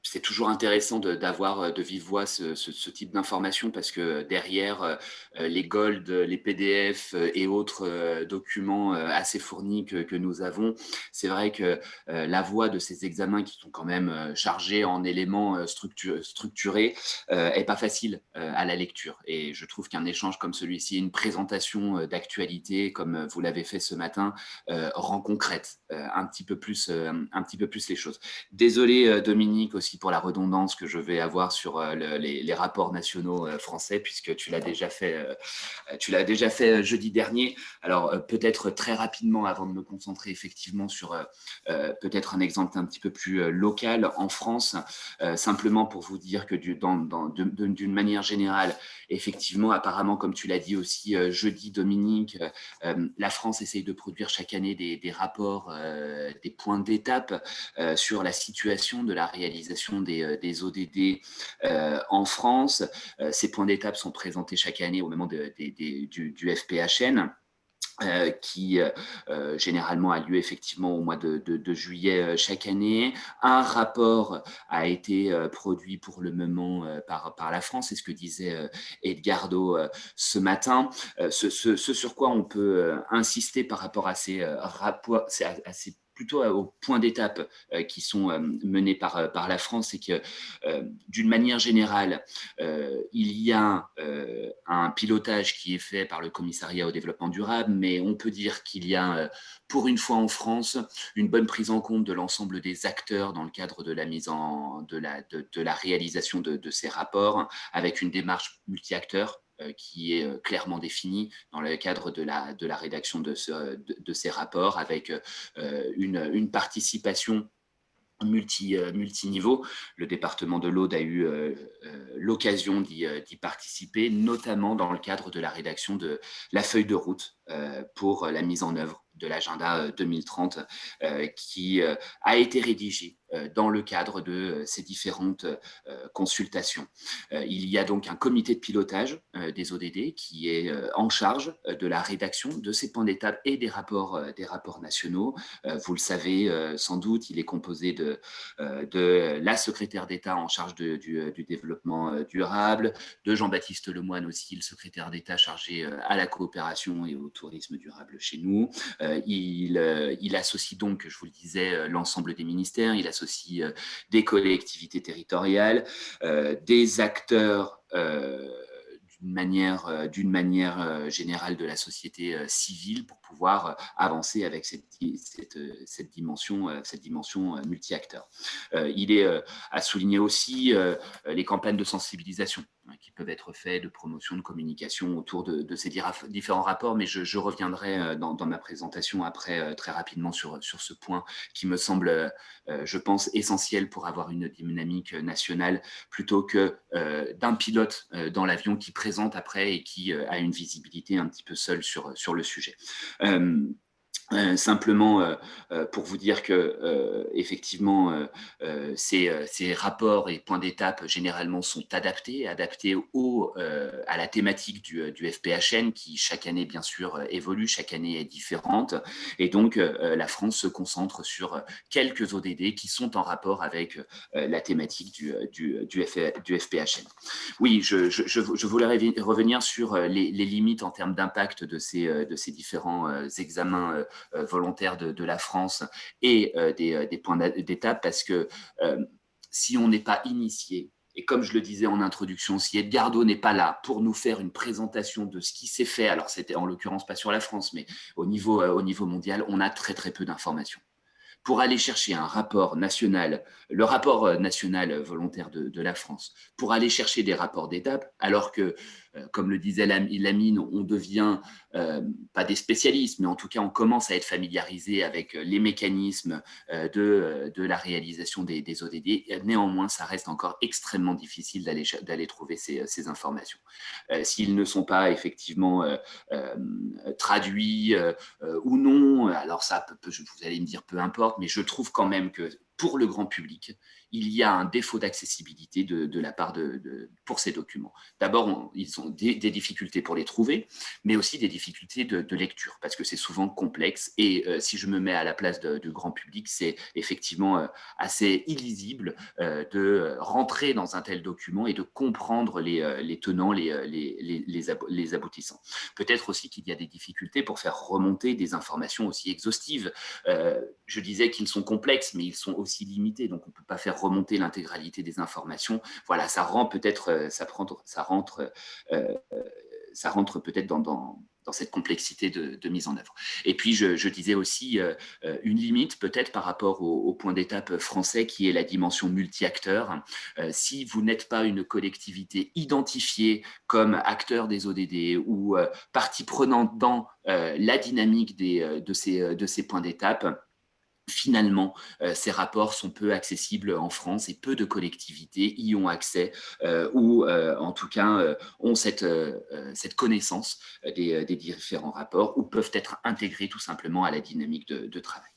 C'est toujours intéressant d'avoir de vive voix ce type d'informations parce que derrière les Gold, les PDF et autres documents assez fournis que nous avons, c'est vrai que la voix de ces examens qui sont quand même chargés en éléments structurés est pas facile à la lecture. Et je trouve qu'un échange comme celui-ci, une présentation d'actualité comme vous l'avez fait ce matin, rend concrète un petit peu plus les choses. Désolé Dominique aussi pour la redondance que je vais avoir sur les rapports nationaux français puisque tu l'as déjà fait jeudi dernier. Alors peut-être très rapidement avant de me concentrer effectivement sur peut-être un exemple un petit peu plus local en France, simplement pour vous dire que d'une manière générale, effectivement, apparemment, comme tu l'as dit aussi jeudi, Dominique, la France essaye de produire chaque année des rapports, des points d'étape sur la situation de la réalisation des ODD en France. Ces points d'étape sont présentés chaque année au moment du FPHN. Qui généralement a lieu effectivement au mois de juillet chaque année. Un rapport a été produit pour le moment par la France, c'est ce que disait Edgardo ce matin. Ce sur quoi on peut insister par rapport à ces rapports, plutôt aux points d'étape qui sont menés par la France, c'est que d'une manière générale, il y a un pilotage qui est fait par le Commissariat au développement durable, mais on peut dire qu'il y a, pour une fois en France, une bonne prise en compte de l'ensemble des acteurs dans le cadre de la réalisation de ces rapports, avec une démarche multi-acteurs qui est clairement définie dans le cadre de la rédaction de ces rapports, avec une participation multiniveau. Le département de l'Aude a eu l'occasion d'y participer, notamment dans le cadre de la rédaction de la feuille de route pour la mise en œuvre de l'agenda 2030 qui a été rédigé dans le cadre de ces différentes consultations. Il y a donc un comité de pilotage des ODD qui est en charge de la rédaction de ces points d'étape et des rapports nationaux. Vous le savez sans doute, il est composé de la secrétaire d'État en charge du développement durable, de Jean-Baptiste Lemoyne aussi, le secrétaire d'État chargé à la coopération et au tourisme durable chez nous. Il associe donc, je vous le disais, l'ensemble des ministères, il associe des collectivités territoriales, des acteurs d'une manière générale de la société civile pour pouvoir avancer avec cette dimension multi-acteurs. Il est à souligner aussi les campagnes de sensibilisation qui peuvent être faites, de promotion, de communication autour de ces différents rapports, mais je reviendrai dans ma présentation après très rapidement sur ce point qui me semble, je pense, essentiel pour avoir une dynamique nationale plutôt que d'un pilote dans l'avion qui présente après et qui a une visibilité un petit peu seule sur le sujet. Simplement pour vous dire que effectivement ces rapports et points d'étape généralement sont adaptés à la thématique du FPHN qui chaque année bien sûr évolue, chaque année est différente et donc la France se concentre sur quelques ODD qui sont en rapport avec la thématique du FPHN. Oui, je voulais revenir sur les limites en termes d'impact de ces différents examens volontaires de la France et des points d'étape parce que si on n'est pas initié, et comme je le disais en introduction, si Edgardo n'est pas là pour nous faire une présentation de ce qui s'est fait, alors c'était en l'occurrence pas sur la France, mais au niveau mondial, on a très très peu d'informations. Pour aller chercher un rapport national, le rapport national volontaire de la France, pour aller chercher des rapports d'étape, alors que, comme le disait Lamine, on devient pas des spécialistes, mais en tout cas, on commence à être familiarisé avec les mécanismes de la réalisation des ODD. Néanmoins, ça reste encore extrêmement difficile d'aller trouver ces informations. S'ils ne sont pas effectivement traduits ou non, alors ça, vous allez me dire peu importe, mais je trouve quand même que pour le grand public, il y a un défaut d'accessibilité de la part pour ces documents. D'abord, ils ont des difficultés pour les trouver, mais aussi des difficultés de lecture, parce que c'est souvent complexe. Et si je me mets à la place du grand public, c'est effectivement assez illisible de rentrer dans un tel document et de comprendre les tenants, les aboutissants. Peut-être aussi qu'il y a des difficultés pour faire remonter des informations aussi exhaustives. Je disais qu'ils sont complexes, mais ils sont aussi limités, donc on ne peut pas faire remonter l'intégralité des informations. Voilà, ça rend peut-être, ça rentre peut-être dans cette complexité de mise en œuvre. Et puis, je disais aussi une limite peut-être par rapport au point d'étape français qui est la dimension multi-acteurs. Si vous n'êtes pas une collectivité identifiée comme acteur des ODD ou partie prenante dans la dynamique de ces points d'étape, finalement, ces rapports sont peu accessibles en France et peu de collectivités y ont accès ou en tout cas ont cette connaissance des différents rapports ou peuvent être intégrés tout simplement à la dynamique de travail.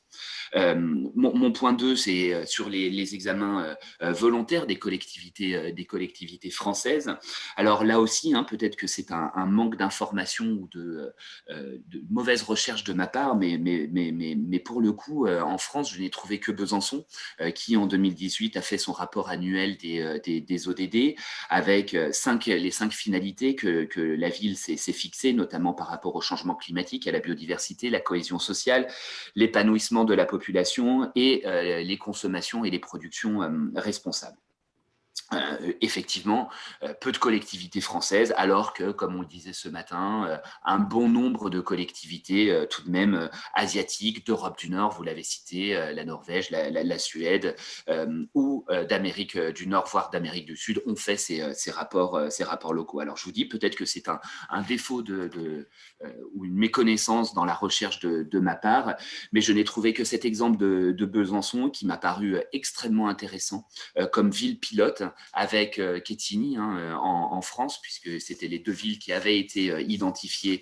Mon point 2, c'est sur les examens volontaires des collectivités françaises. Alors là aussi, peut-être que c'est un manque d'information ou de mauvaise recherche de ma part, mais pour le coup, en France, je n'ai trouvé que Besançon, qui en 2018 a fait son rapport annuel des ODD avec les 5 finalités que la ville s'est fixées, notamment par rapport au changement climatique, à la biodiversité, la cohésion sociale, l'épanouissement de la population et les consommations et les productions responsables. Effectivement, peu de collectivités françaises, alors que, comme on le disait ce matin, un bon nombre de collectivités tout de même asiatiques, d'Europe du Nord, vous l'avez cité, la Norvège, la Suède, ou d'Amérique du Nord, voire d'Amérique du Sud, ont fait ces rapports locaux. Alors, je vous dis peut-être que c'est un défaut ou une méconnaissance dans la recherche de ma part, mais je n'ai trouvé que cet exemple de Besançon qui m'a paru extrêmement intéressant comme ville pilote avec Quetigny en France, puisque c'était les deux villes qui avaient été identifiées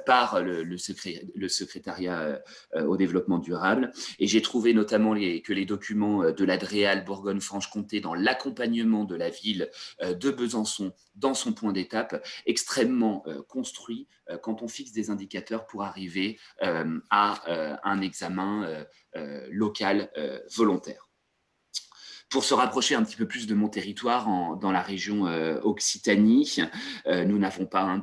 par le secrétariat au développement durable. Et j'ai trouvé notamment que les documents de l'Adréal Bourgogne-Franche-Comté dans l'accompagnement de la ville de Besançon dans son point d'étape extrêmement construit quand on fixe des indicateurs pour arriver à un examen local volontaire. Pour se rapprocher un petit peu plus de mon territoire dans la région Occitanie, nous n'avons pas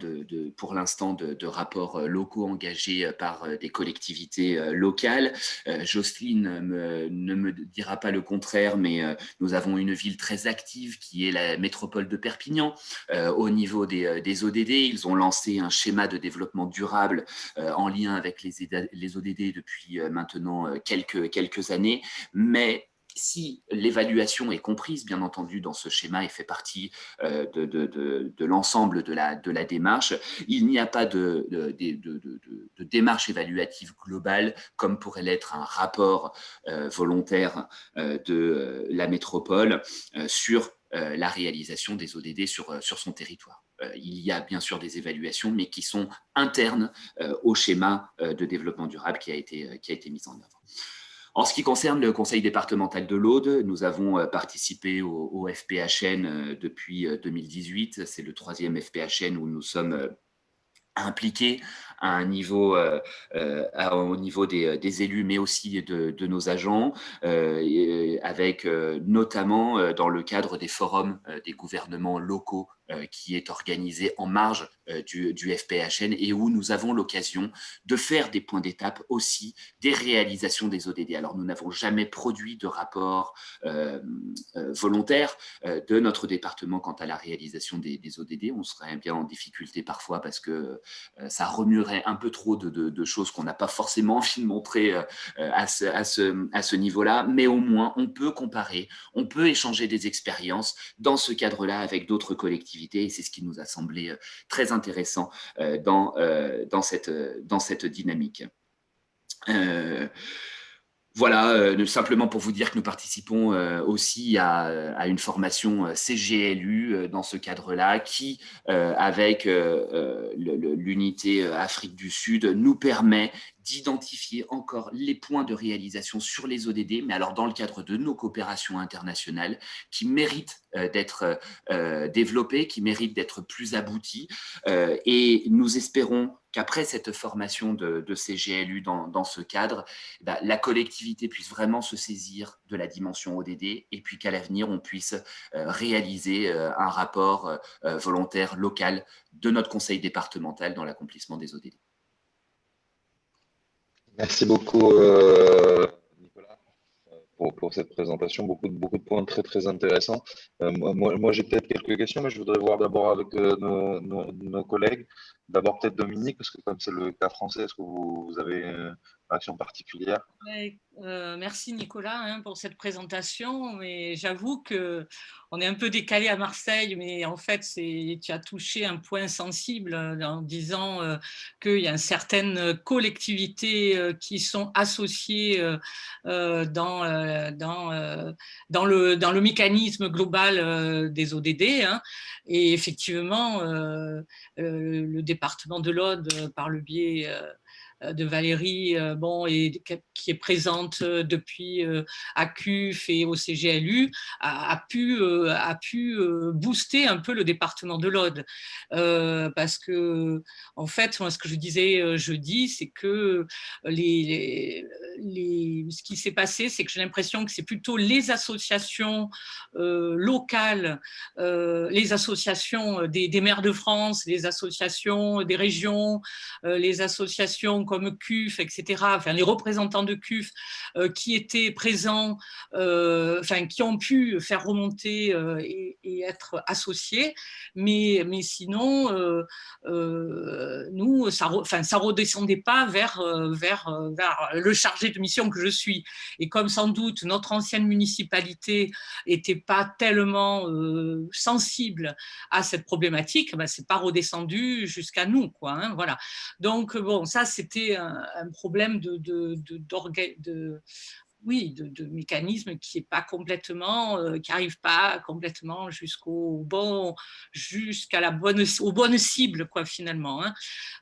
pour l'instant de rapports locaux engagés par des collectivités locales. Jocelyne ne me dira pas le contraire, mais nous avons une ville très active qui est la métropole de Perpignan. Au niveau des ODD, ils ont lancé un schéma de développement durable en lien avec les ODD depuis maintenant quelques années, mais si l'évaluation est comprise, bien entendu, dans ce schéma et fait partie de l'ensemble de la démarche, il n'y a pas de démarche évaluative globale comme pourrait l'être un rapport volontaire de la métropole sur la réalisation des ODD sur son territoire. Il y a bien sûr des évaluations, mais qui sont internes au schéma de développement durable qui a été mis en œuvre. En ce qui concerne le Conseil départemental de l'Aude, nous avons participé au FPHN depuis 2018. C'est le 3e FPHN où nous sommes impliqués à un niveau, au niveau des élus, mais aussi de nos agents, avec notamment dans le cadre des forums des gouvernements locaux qui est organisé en marge du FPHN et où nous avons l'occasion de faire des points d'étape aussi des réalisations des ODD. Alors, nous n'avons jamais produit de rapport volontaire de notre département quant à la réalisation des ODD. On serait bien en difficulté parfois parce que ça remuerait un peu trop de choses qu'on n'a pas forcément envie de montrer à ce niveau-là, mais au moins on peut comparer, on peut échanger des expériences dans ce cadre-là avec d'autres collectivités et c'est ce qui nous a semblé très intéressant dans cette dynamique. Voilà, simplement pour vous dire que nous participons aussi à une formation CGLU dans ce cadre-là qui, avec l'unité Afrique du Sud, nous permet d'identifier encore les points de réalisation sur les ODD, mais alors dans le cadre de nos coopérations internationales qui méritent d'être développées, qui méritent d'être plus abouties. Et nous espérons qu'après cette formation de CGLU dans ce cadre, la collectivité puisse vraiment se saisir de la dimension ODD et puis qu'à l'avenir, on puisse réaliser un rapport volontaire local de notre conseil départemental dans l'accomplissement des ODD. Merci beaucoup, Nicolas, pour cette présentation. Beaucoup de points très, très intéressants. Moi j'ai peut-être quelques questions, mais je voudrais voir d'abord avec nos collègues. D'abord peut-être Dominique, parce que comme c'est le cas français, est-ce que vous avez une réaction particulière? Merci Nicolas pour cette présentation, mais j'avoue qu'on est un peu décalé à Marseille, mais en fait tu as touché un point sensible en disant qu'il y a certaines collectivités qui sont associées dans le mécanisme global des ODD, et effectivement le département de l'Aude par le biais de Valérie, et qui est présente depuis à CUF et au CGLU, a pu booster un peu le département de l'Aude. Parce que, en fait, moi, ce que je disais jeudi, c'est que ce qui s'est passé, c'est que j'ai l'impression que c'est plutôt les associations locales, les associations des maires de France, les associations des régions, les associations comme CUF, etc., enfin, les représentants de CUF qui étaient présents, qui ont pu faire remonter et être associés, mais sinon, nous, ça redescendait pas vers le chargé de mission que je suis. Et comme sans doute notre ancienne municipalité n'était pas tellement sensible à cette problématique, c'est pas redescendu jusqu'à nous, quoi, voilà. Donc bon, ça c'était un problème oui, de mécanismes qui n'arrivent pas complètement jusqu'à aux bonnes cibles, quoi, finalement. Hein.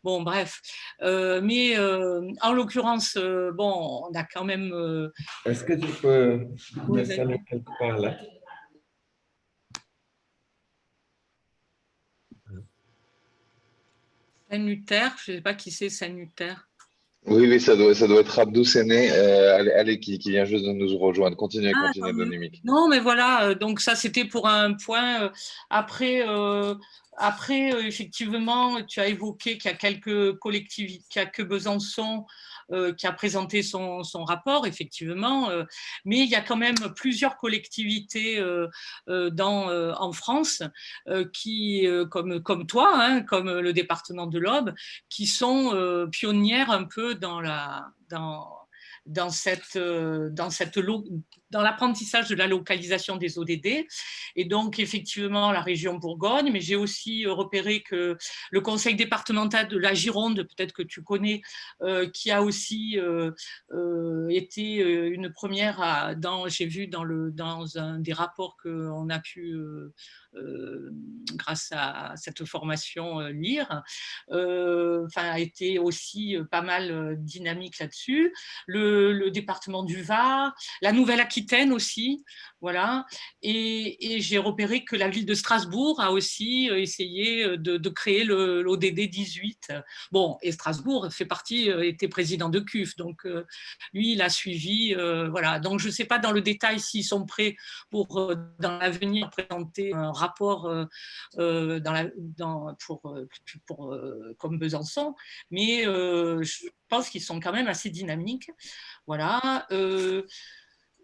Bon, bref. Mais en l'occurrence, bon, on a quand même. Est-ce que tu peux Oui, m'installer quelque part là? Saint-Luther, je ne sais pas qui c'est Saint-Luther. Oui, ça doit être Abdou Séné, allez, qui vient juste de nous rejoindre. Continuez, Ah, Dominique. non, mais voilà, donc ça c'était pour un point. Après, effectivement, tu as évoqué qu'il y a quelques collectivités, qu'il y a que Besançon qui a présenté son rapport, effectivement, mais il y a quand même plusieurs collectivités en France comme toi, hein, comme le département de l'Aube, qui sont pionnières un peu dans l'apprentissage de la localisation des ODD. Et donc, effectivement, la région Bourgogne, mais j'ai aussi repéré que le conseil départemental de la Gironde, peut-être que tu connais, qui a aussi été une première j'ai vu dans un des rapports qu'on a pu, grâce à cette formation, lire, a été aussi pas mal dynamique là-dessus. Le département du Var, la Nouvelle-Aquitaine aussi, voilà. Et j'ai repéré que la ville de Strasbourg a aussi essayé de créer l'ODD 18. Bon, et Strasbourg était président de CUF, donc lui, il a suivi, voilà. Donc, je ne sais pas dans le détail s'ils sont prêts pour, dans l'avenir, présenter un rapport comme Besançon, mais je pense qu'ils sont quand même assez dynamiques. Voilà.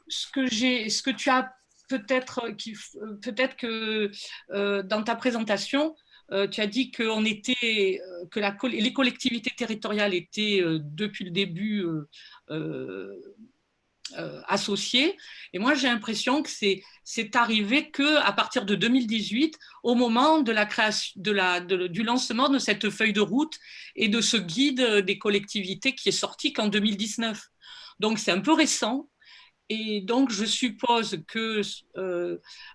Ce que tu as peut-être que dans ta présentation, tu as dit que les collectivités territoriales étaient depuis le début associées. Et moi, j'ai l'impression que c'est arrivé qu'à partir de 2018, au moment de la création, du lancement de cette feuille de route et de ce guide des collectivités qui est sorti qu'en 2019. Donc, c'est un peu récent. Et donc, je suppose que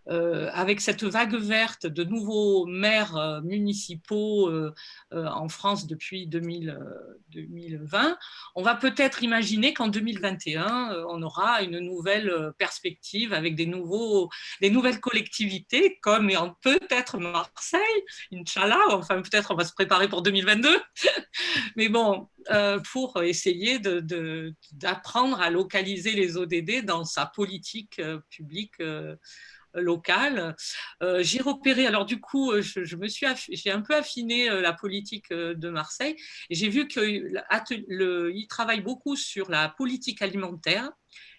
avec cette vague verte de nouveaux maires municipaux en France depuis 2020, on va peut-être imaginer qu'en 2021, on aura une nouvelle perspective avec des nouvelles collectivités, comme peut-être Marseille, Inch'Allah, enfin peut-être on va se préparer pour 2022. Mais bon, pour essayer d'apprendre à localiser les ODD dans sa politique publique locale. J'ai repéré, alors du coup, j'ai un peu affiné la politique de Marseille et j'ai vu qu'ils travaillent beaucoup sur la politique alimentaire.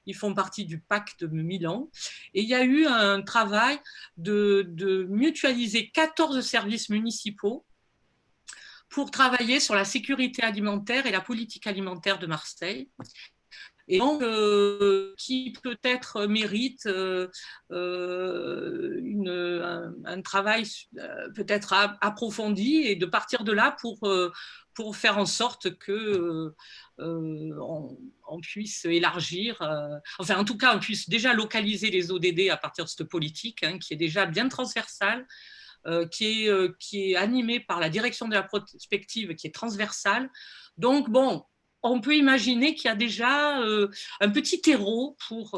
Ils font partie du pacte de Milan. Et il y a eu un travail de mutualiser 14 services municipaux pour travailler sur la sécurité alimentaire et la politique alimentaire de Marseille. Et donc, qui peut-être mérite un travail peut-être approfondi et de partir de là pour faire en sorte que on puisse élargir, enfin en tout cas on puisse déjà localiser les ODD à partir de cette politique hein, qui est déjà bien transversale, qui est animée par la direction de la prospective, qui est transversale. Donc, bon, on peut imaginer qu'il y a déjà un petit terreau pour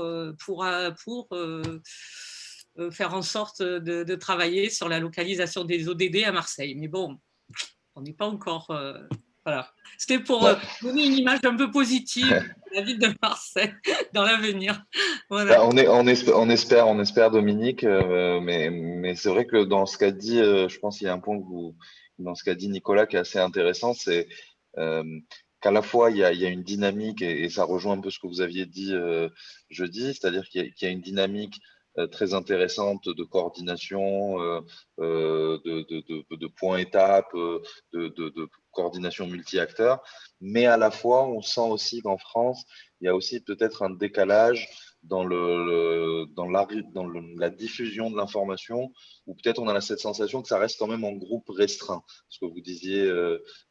faire en sorte de travailler sur la localisation des ODD à Marseille. Mais bon, on n'est pas encore... voilà. C'était pour donner une image un peu positive de la ville de Marseille dans l'avenir. Voilà. On espère Dominique, mais c'est vrai que dans ce qu'a dit, je pense qu'il y a un point dans ce qu'a dit Nicolas qui est assez intéressant, c'est qu'à la fois il y a une dynamique et ça rejoint un peu ce que vous aviez dit jeudi, c'est-à-dire qu'il y a une dynamique très intéressante de coordination, de points étapes, de coordination multi-acteurs, mais à la fois on sent aussi qu'en France il y a aussi peut-être un décalage dans la diffusion de l'information, ou peut-être on a cette sensation que ça reste quand même en groupe restreint. Ce que vous disiez,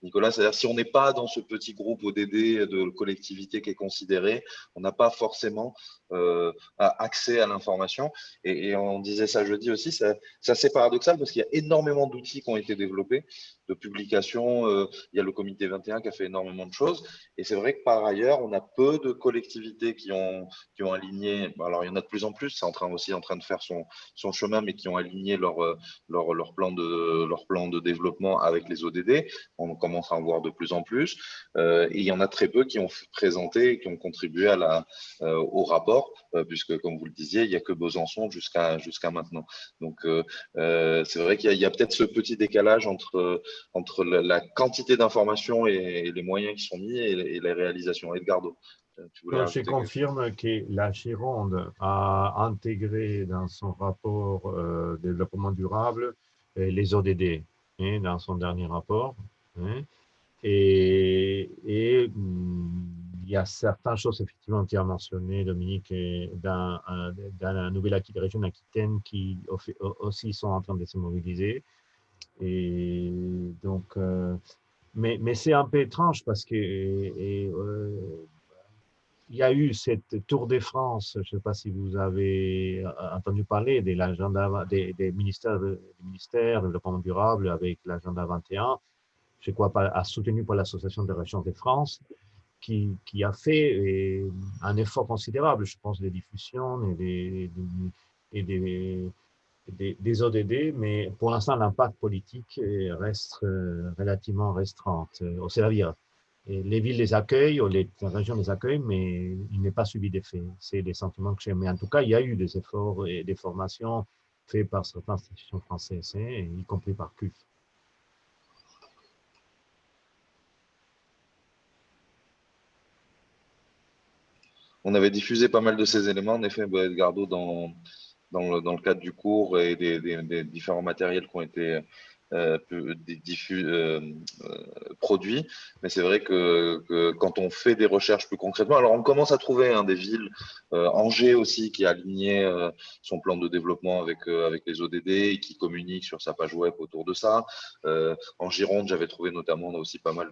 Nicolas, c'est-à-dire si on n'est pas dans ce petit groupe ODD de collectivité qui est considéré, on n'a pas forcément accès à l'information. Et on disait ça jeudi aussi, c'est assez paradoxal parce qu'il y a énormément d'outils qui ont été développés, de publications. Il y a le comité 21 qui a fait énormément de choses. Et c'est vrai que par ailleurs, on a peu de collectivités qui ont aligné. Alors, il y en a de plus en plus, c'est en train de faire son chemin, mais qui ont aligné leur plan de développement avec les ODD. On commence à en voir de plus en plus. Et il y en a très peu qui ont présenté et qui ont contribué au rapport, puisque, comme vous le disiez, il n'y a que Besançon jusqu'à maintenant. Donc, c'est vrai qu'il y a peut-être ce petit décalage entre la quantité d'informations et les moyens qui sont mis et les réalisations. Edgardo, tu voulais Je confirme que la Gironde a intégré dans son rapport développement durable les ODD dans son dernier rapport. Et il y a certaines choses, effectivement, qui a mentionné Dominique, dans la nouvelle région d'Aquitaine qui aussi sont en train de se mobiliser. Et donc, mais c'est un peu étrange parce que il y a eu cette Tour de France, je ne sais pas si vous avez entendu parler de l'agenda des ministères de développement durable avec l'agenda 21, je crois pas, soutenu par l'Association des régions de France, qui a fait un effort considérable, je pense, de diffusion et des ODD, mais pour l'instant, l'impact politique reste relativement restreint. C'est-à-dire, les villes les accueillent, ou les régions les accueillent, mais il n'est pas suivi d'effet. C'est des sentiments que j'ai. Mais en tout cas, il y a eu des efforts et des formations faits par certaines institutions françaises, y compris par CUF. On avait diffusé pas mal de ces éléments, en effet, Edgardo, dans le cadre du cours et des différents matériels qui ont été produits. Mais c'est vrai que quand on fait des recherches plus concrètement, alors on commence à trouver des villes, Angers aussi, qui a aligné son plan de développement avec les ODD et qui communique sur sa page web autour de ça. En Gironde, j'avais trouvé notamment aussi pas mal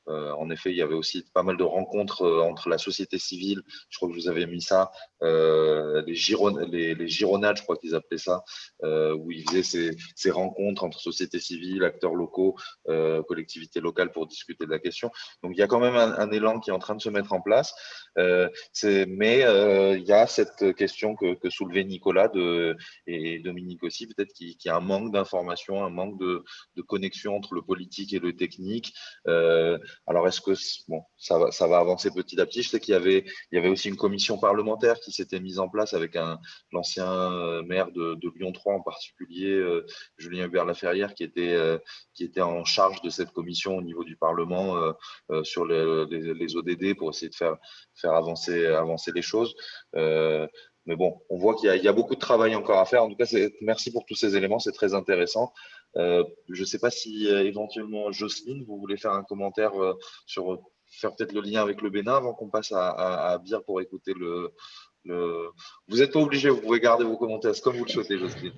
en effet, il y avait aussi pas mal de rencontres entre la société civile. Je crois que je vous avais mis ça, les Gironades, je crois qu'ils appelaient ça, où ils faisaient ces rencontres entre sociétés civiles, acteurs locaux, collectivités locales pour discuter de la question. Donc, il y a quand même un élan qui est en train de se mettre en place. Mais il y a cette question que soulevait Nicolas et Dominique aussi, peut-être qu'il y a un manque d'information, un manque de connexion entre le politique et le technique. Alors, est-ce que ça va avancer petit à petit? Je sais qu'il y avait aussi une commission parlementaire qui s'était mise en place avec l'ancien maire de Lyon 3 en particulier, Julien Hubert-Laferrière, qui était en charge de cette commission au niveau du Parlement sur les ODD pour essayer de faire avancer les choses. Mais bon, on voit qu'il y a beaucoup de travail encore à faire. En tout cas, merci pour tous ces éléments, c'est très intéressant. Je ne sais pas si éventuellement, Jocelyne, vous voulez faire un commentaire faire peut-être le lien avec le Bénin avant qu'on passe à Abir pour écouter Vous n'êtes pas obligé, vous pouvez garder vos commentaires, c'est comme vous le souhaitez, Jocelyne.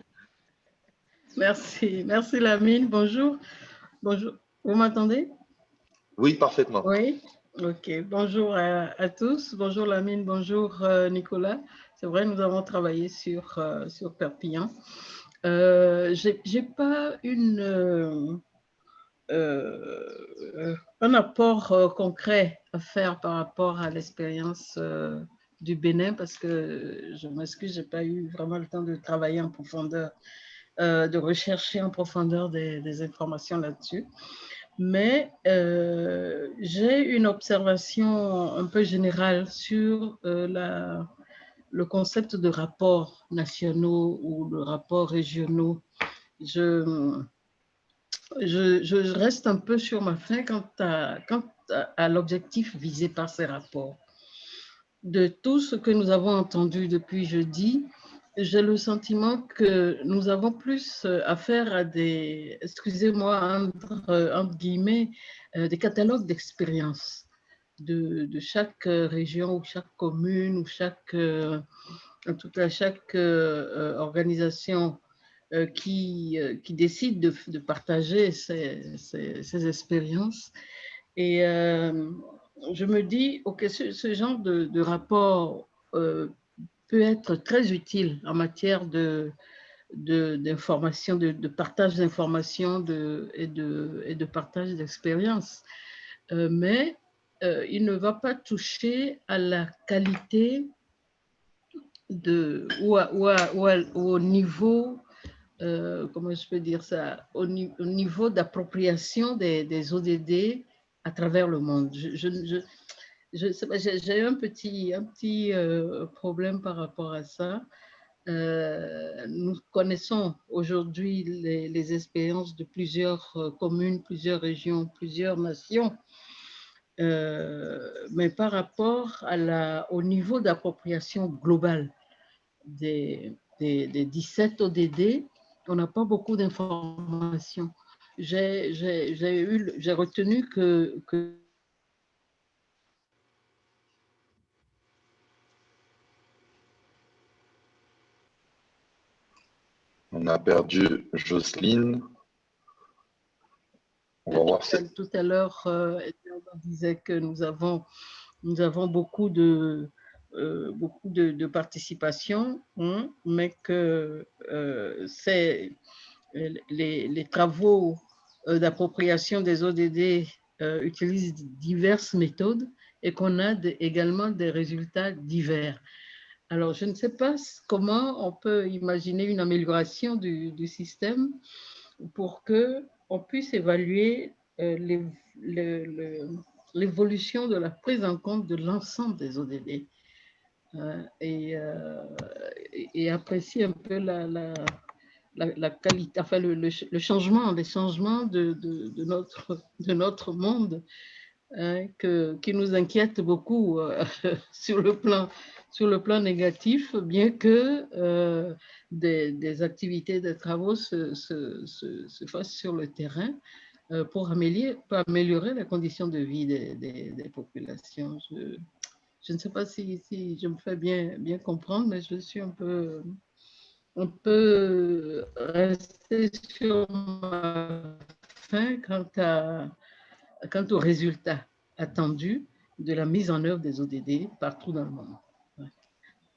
Merci Lamine, bonjour. Vous m'entendez? Oui, parfaitement. Oui, ok. Bonjour à tous, bonjour Lamine, bonjour Nicolas. C'est vrai, nous avons travaillé sur Perpignan. J'ai pas un apport concret à faire par rapport à l'expérience du Bénin parce que je m'excuse, j'ai pas eu vraiment le temps de travailler en profondeur, de rechercher en profondeur des informations là-dessus. Mais j'ai une observation un peu générale sur le concept de rapports nationaux ou de rapports régionaux. Je reste un peu sur ma faim quant à l'objectif visé par ces rapports. De tout ce que nous avons entendu depuis jeudi, j'ai le sentiment que nous avons plus affaire à excusez-moi, entre guillemets, des catalogues d'expériences de chaque région ou chaque commune ou chaque en tout cas chaque organisation qui décide de partager ses expériences. Et je me dis, OK, ce genre de rapport peut être très utile en matière d'information, de partage d'informations et de partage d'expériences. Mais il ne va pas toucher à la qualité ou au niveau, comment je peux dire ça, au niveau d'appropriation des ODD à travers le monde. J'ai un petit problème par rapport à ça. Nous connaissons aujourd'hui les expériences de plusieurs communes, plusieurs régions, plusieurs nations, mais par rapport au niveau d'appropriation globale des 17 ODD, on n'a pas beaucoup d'informations. J'ai retenu que On a perdu Jocelyne. On va voir si... Tout à l'heure, on disait que nous avons beaucoup de participation, hein, mais que les travaux d'appropriation des ODD utilisent diverses méthodes et qu'on a également des résultats divers. Alors, je ne sais pas comment on peut imaginer une amélioration du système pour qu'on puisse évaluer l'évolution de la prise en compte de l'ensemble des ODD et apprécier un peu la qualité, enfin les changements de notre monde qui nous inquiète beaucoup sur le plan négatif, bien que des activités, des travaux se fassent sur le terrain pour améliorer la condition de vie des populations. Je ne sais pas si je me fais bien comprendre, mais je suis un peu rester sur ma faim quant aux résultats attendus de la mise en œuvre des ODD partout dans le monde. Ouais.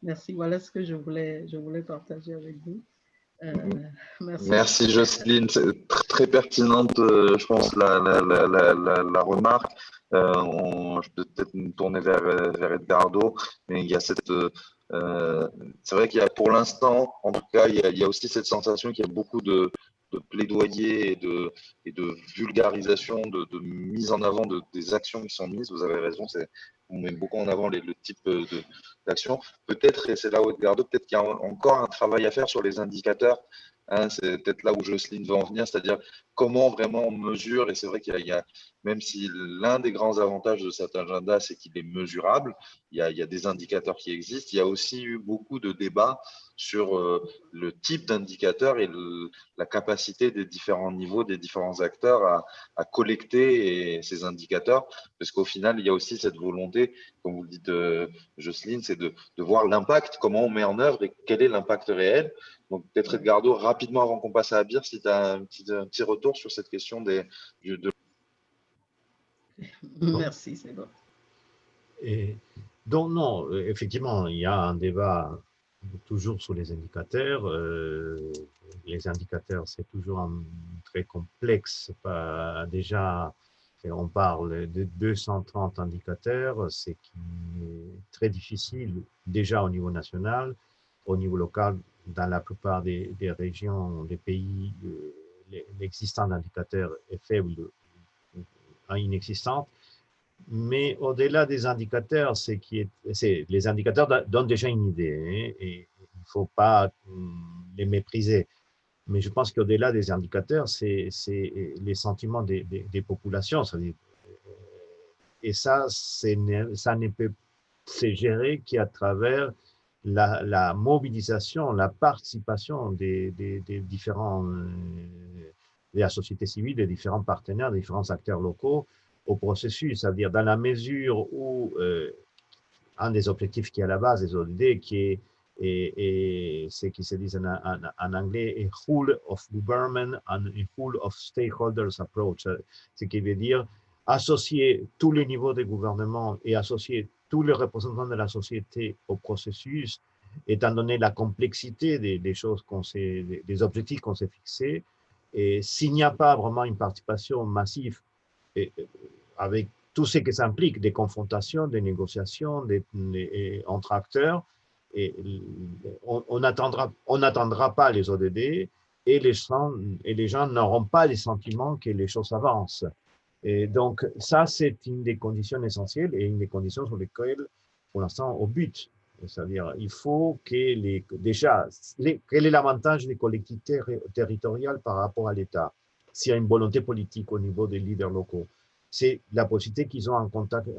Merci, voilà ce que je voulais partager avec vous. Merci Jocelyne, c'est très pertinente, je pense, la remarque. Je peux peut-être me tourner vers Edgardo, mais il y a cette... c'est vrai qu'il y a pour l'instant, en tout cas, il y a aussi cette sensation qu'il y a beaucoup de plaidoyer et de vulgarisation, de mise en avant des actions qui sont mises. Vous avez raison, on met beaucoup en avant le type d'action. Peut-être, et c'est là où Edgardo, peut-être qu'il y a encore un travail à faire sur les indicateurs. Hein, c'est peut-être là où Jocelyne veut en venir, c'est-à-dire comment vraiment on mesure, et c'est vrai qu'il y a, même si l'un des grands avantages de cet agenda, c'est qu'il est mesurable, il y a des indicateurs qui existent, il y a aussi eu beaucoup de débats sur le type d'indicateur et la capacité des différents niveaux, des différents acteurs à collecter ces indicateurs, parce qu'au final, il y a aussi cette volonté, comme vous le dites, Jocelyne, c'est de voir l'impact, comment on met en œuvre et quel est l'impact réel. Donc, peut-être Edgardo, rapidement avant qu'on passe à Abir, si tu as un petit retour sur cette question Merci, c'est bon. Et donc, non, effectivement, il y a un débat toujours sur les indicateurs. Les indicateurs, c'est toujours très complexe. Déjà, on parle de 230 indicateurs, c'est très difficile déjà au niveau national, au niveau local. Dans la plupart des régions, des pays, l'existence d'indicateurs est faible, inexistante. Mais au-delà des indicateurs, les indicateurs donnent déjà une idée, hein, et il ne faut pas les mépriser. Mais je pense qu'au-delà des indicateurs, c'est les sentiments des populations. Et ça ne peut se gérer qu'à travers la mobilisation, la participation des différents, de la société civile, des différents partenaires, des différents acteurs locaux au processus. C'est-à-dire dans la mesure où un des objectifs qui est à la base des ODD, qui est et ce qui se dit en anglais, a whole of government and a whole of stakeholders approach, ce qui veut dire associer tous les niveaux de gouvernement et associer tous les représentants de la société au processus, étant donné la complexité des choses des objectifs qu'on s'est fixés. Et s'il n'y a pas vraiment une participation massive avec tout ce que ça implique, des confrontations, des négociations entre acteurs, et on n'attendra pas les ODD et les gens n'auront pas le sentiment que les choses avancent. Et donc, ça, c'est une des conditions essentielles et une des conditions sur lesquelles, pour l'instant, au but. C'est-à-dire, il faut que quel est l'avantage des collectivités territoriales par rapport à l'État? S'il y a une volonté politique au niveau des leaders locaux, c'est la possibilité qu'ils ont un contact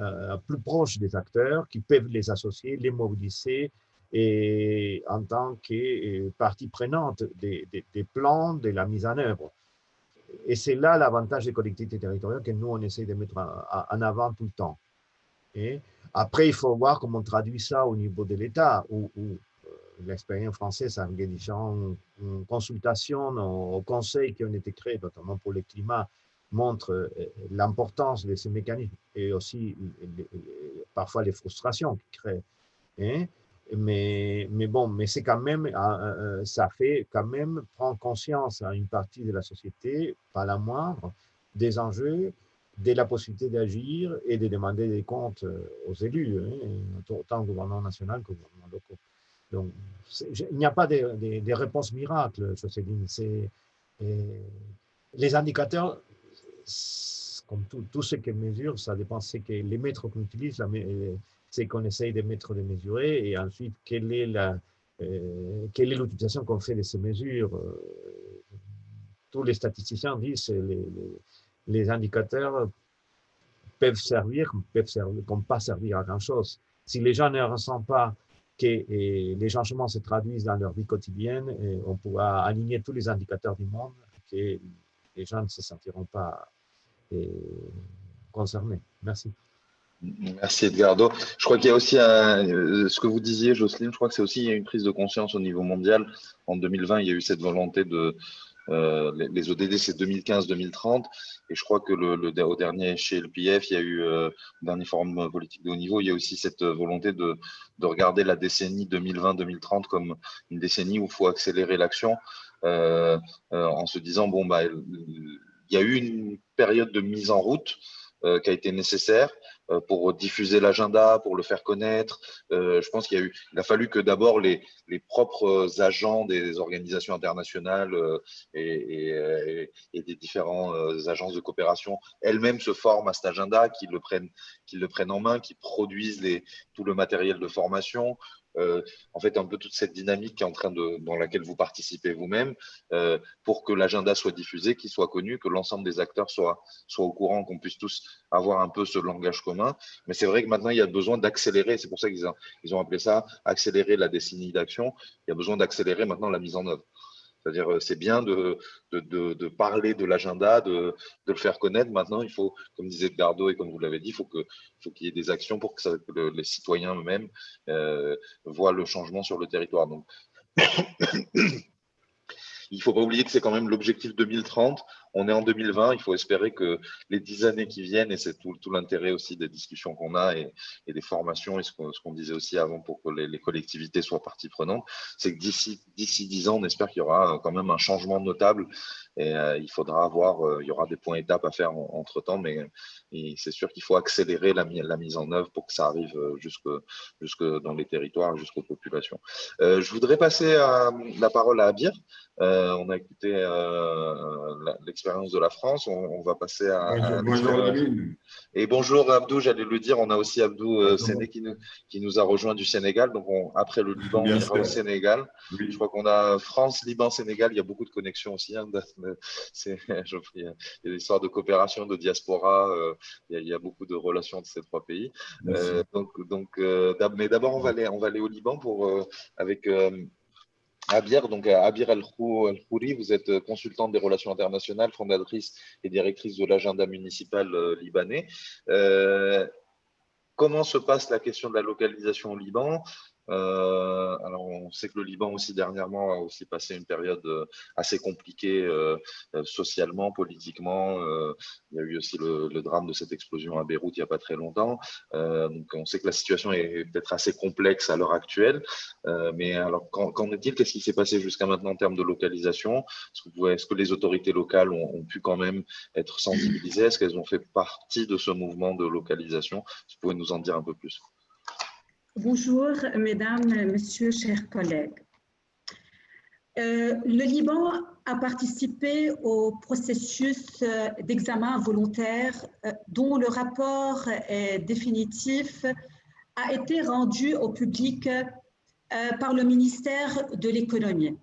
plus proche des acteurs, qui peuvent les associer, les mobiliser, et en tant que partie prenante des plans, de la mise en œuvre. Et c'est là l'avantage des collectivités territoriales que nous, on essaie de mettre en avant tout le temps. Et après, il faut voir comment on traduit ça au niveau de l'État, où l'expérience française avec les différentes consultations au Conseil qui ont été créées, notamment pour le climat, montre l'importance de ces mécanismes et aussi parfois les frustrations qu'ils créent. Hein? Mais c'est quand même, ça fait quand même prendre conscience à une partie de la société, pas la moindre, des enjeux, de la possibilité d'agir et de demander des comptes aux élus, tant au gouvernement national qu'au gouvernement local. Donc, il n'y a pas de réponse miracle, Jocelyne. Les indicateurs, comme tout ce qu'ils mesurent, ça dépend, c'est que les mètres qu'on utilise, c'est qu'on essaye de mettre, de mesurer, et ensuite, quelle est l'utilisation qu'on fait de ces mesures. Tous les statisticiens disent que les indicateurs peuvent servir comme pas servir à grand-chose. Si les gens ne ressentent pas que les changements se traduisent dans leur vie quotidienne, on pourra aligner tous les indicateurs du monde, que les gens ne se sentiront pas concernés. Merci. Merci Edgardo. Je crois qu'il y a aussi ce que vous disiez, Jocelyne, je crois que c'est aussi une prise de conscience au niveau mondial. En 2020, il y a eu cette volonté les ODD, c'est 2015-2030, et je crois que au dernier chez LPF, il y a eu le dernier forum politique de haut niveau, il y a aussi cette volonté de regarder la décennie 2020-2030 comme une décennie où il faut accélérer l'action, en se disant il y a eu une période de mise en route qui a été nécessaire pour diffuser l'agenda, pour le faire connaître. Je pense qu'il a fallu que d'abord les propres agents des organisations internationales et des différentes agences de coopération elles-mêmes se forment à cet agenda, qu'ils le prennent en main, qu'ils produisent tout le matériel de formation. En fait, un peu toute cette dynamique qui est dans laquelle vous participez vous-même, pour que l'agenda soit diffusé, qu'il soit connu, que l'ensemble des acteurs soient au courant, qu'on puisse tous avoir un peu ce langage commun. Mais c'est vrai que maintenant, il y a besoin d'accélérer. C'est pour ça qu'ils ont appelé ça accélérer la décennie d'action. Il y a besoin d'accélérer maintenant la mise en œuvre. C'est-à-dire, c'est bien de parler de l'agenda, de le faire connaître. Maintenant, il faut, comme disait Edgardo et comme vous l'avez dit, il faut qu'il y ait des actions pour que les citoyens eux-mêmes voient le changement sur le territoire. Donc, il ne faut pas oublier que c'est quand même l'objectif 2030. On est en 2020. Il faut espérer que les 10 années qui viennent, et c'est tout l'intérêt aussi des discussions qu'on a et des formations, et ce qu'on disait aussi avant pour que les collectivités soient partie prenante, c'est que d'ici 10 ans, on espère qu'il y aura quand même un changement notable. Et il faudra il y aura des points étapes à faire entre-temps, mais c'est sûr qu'il faut accélérer la mise en œuvre pour que ça arrive jusque dans les territoires, jusqu'aux populations. Je voudrais passer la parole à Abir. On a écouté l'expérience de la France. On va passer à bonjour et bonjour Abdou, j'allais le dire. On a aussi Abdou Séné qui nous a rejoint du Sénégal. Donc après le Liban, on ira au Sénégal. Oui. Je crois qu'on a France, Liban, Sénégal. Il y a beaucoup de connexions aussi. Hein. Il y a des histoires de coopération, de diaspora. Il y a beaucoup de relations de ces trois pays. Mais d'abord, on va aller au Liban avec Abir, donc Abir El-Khouri, vous êtes consultante des relations internationales, fondatrice et directrice de l'agenda municipal libanais. Comment se passe la question de la localisation au Liban? Alors, on sait que le Liban aussi dernièrement a aussi passé une période assez compliquée socialement, politiquement. Il y a eu aussi le drame de cette explosion à Beyrouth il n'y a pas très longtemps. Donc, on sait que la situation est peut-être assez complexe à l'heure actuelle. Mais alors, qu'en est-il? Qu'est-ce qui s'est passé jusqu'à maintenant en termes de localisation? Est-ce que les autorités locales ont pu quand même être sensibilisées? Est-ce qu'elles ont fait partie de ce mouvement de localisation? Si vous pouvez nous en dire un peu plus. Bonjour, mesdames, messieurs, chers collègues. Le Liban a participé au processus d'examen volontaire dont le rapport définitif a été rendu au public par le ministère de l'Économie.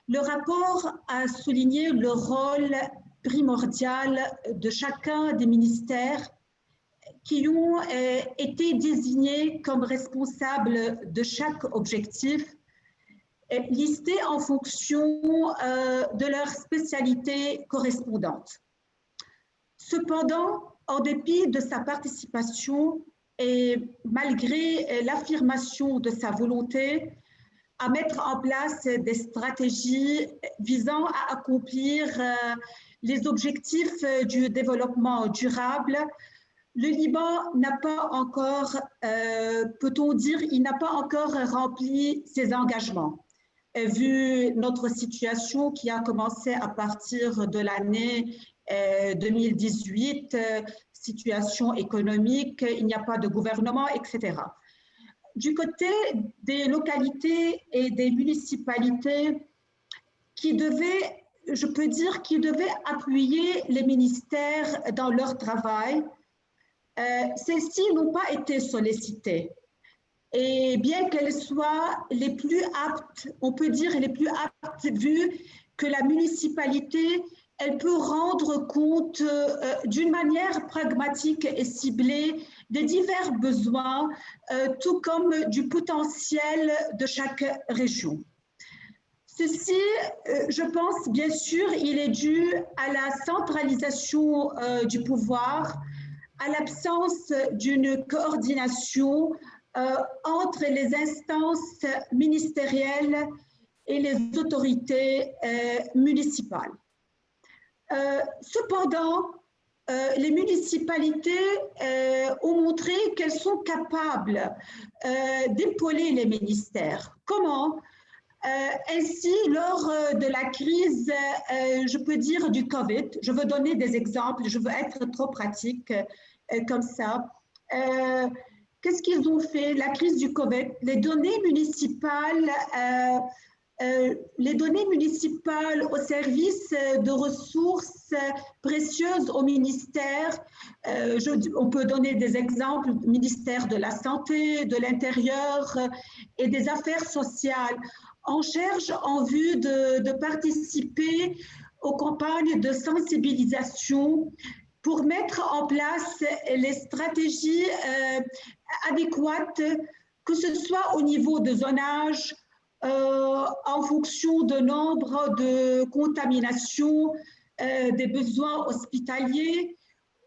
Le rapport a souligné le rôle primordial de chacun des ministères qui ont été désignés comme responsables de chaque objectif, listés en fonction de leur spécialité correspondante. Cependant, en dépit de sa participation et malgré l'affirmation de sa volonté à mettre en place des stratégies visant à accomplir les objectifs du développement durable, le Liban n'a pas encore, peut-on dire, il n'a pas encore rempli ses engagements. Vu notre situation qui a commencé à partir de l'année 2018, situation économique, il n'y a pas de gouvernement, etc. Du côté des localités et des municipalités qui devaient, je peux dire, qui devaient appuyer les ministères dans leur travail, celles-ci n'ont pas été sollicitées. Et bien qu'elles soient les plus aptes, on peut dire les plus aptes, vu que la municipalité, elle peut rendre compte d'une manière pragmatique et ciblée des divers besoins, tout comme du potentiel de chaque région. Ceci, je pense, bien sûr, il est dû à la centralisation du pouvoir, à l'absence d'une coordination entre les instances ministérielles et les autorités municipales. Cependant, les municipalités ont montré qu'elles sont capables d'épauler les ministères. Comment? Ainsi, lors de la crise, je peux dire du Covid, je veux donner des exemples, je veux être trop pratique comme ça. Qu'est-ce qu'ils ont fait? La crise du Covid, les données municipales au service de ressources précieuses au ministère, on peut donner des exemples, ministère de la Santé, de l'Intérieur et des Affaires sociales. On cherche en vue de participer aux campagnes de sensibilisation pour mettre en place les stratégies adéquates, que ce soit au niveau de zonage, en fonction de nombre de contaminations, des besoins hospitaliers,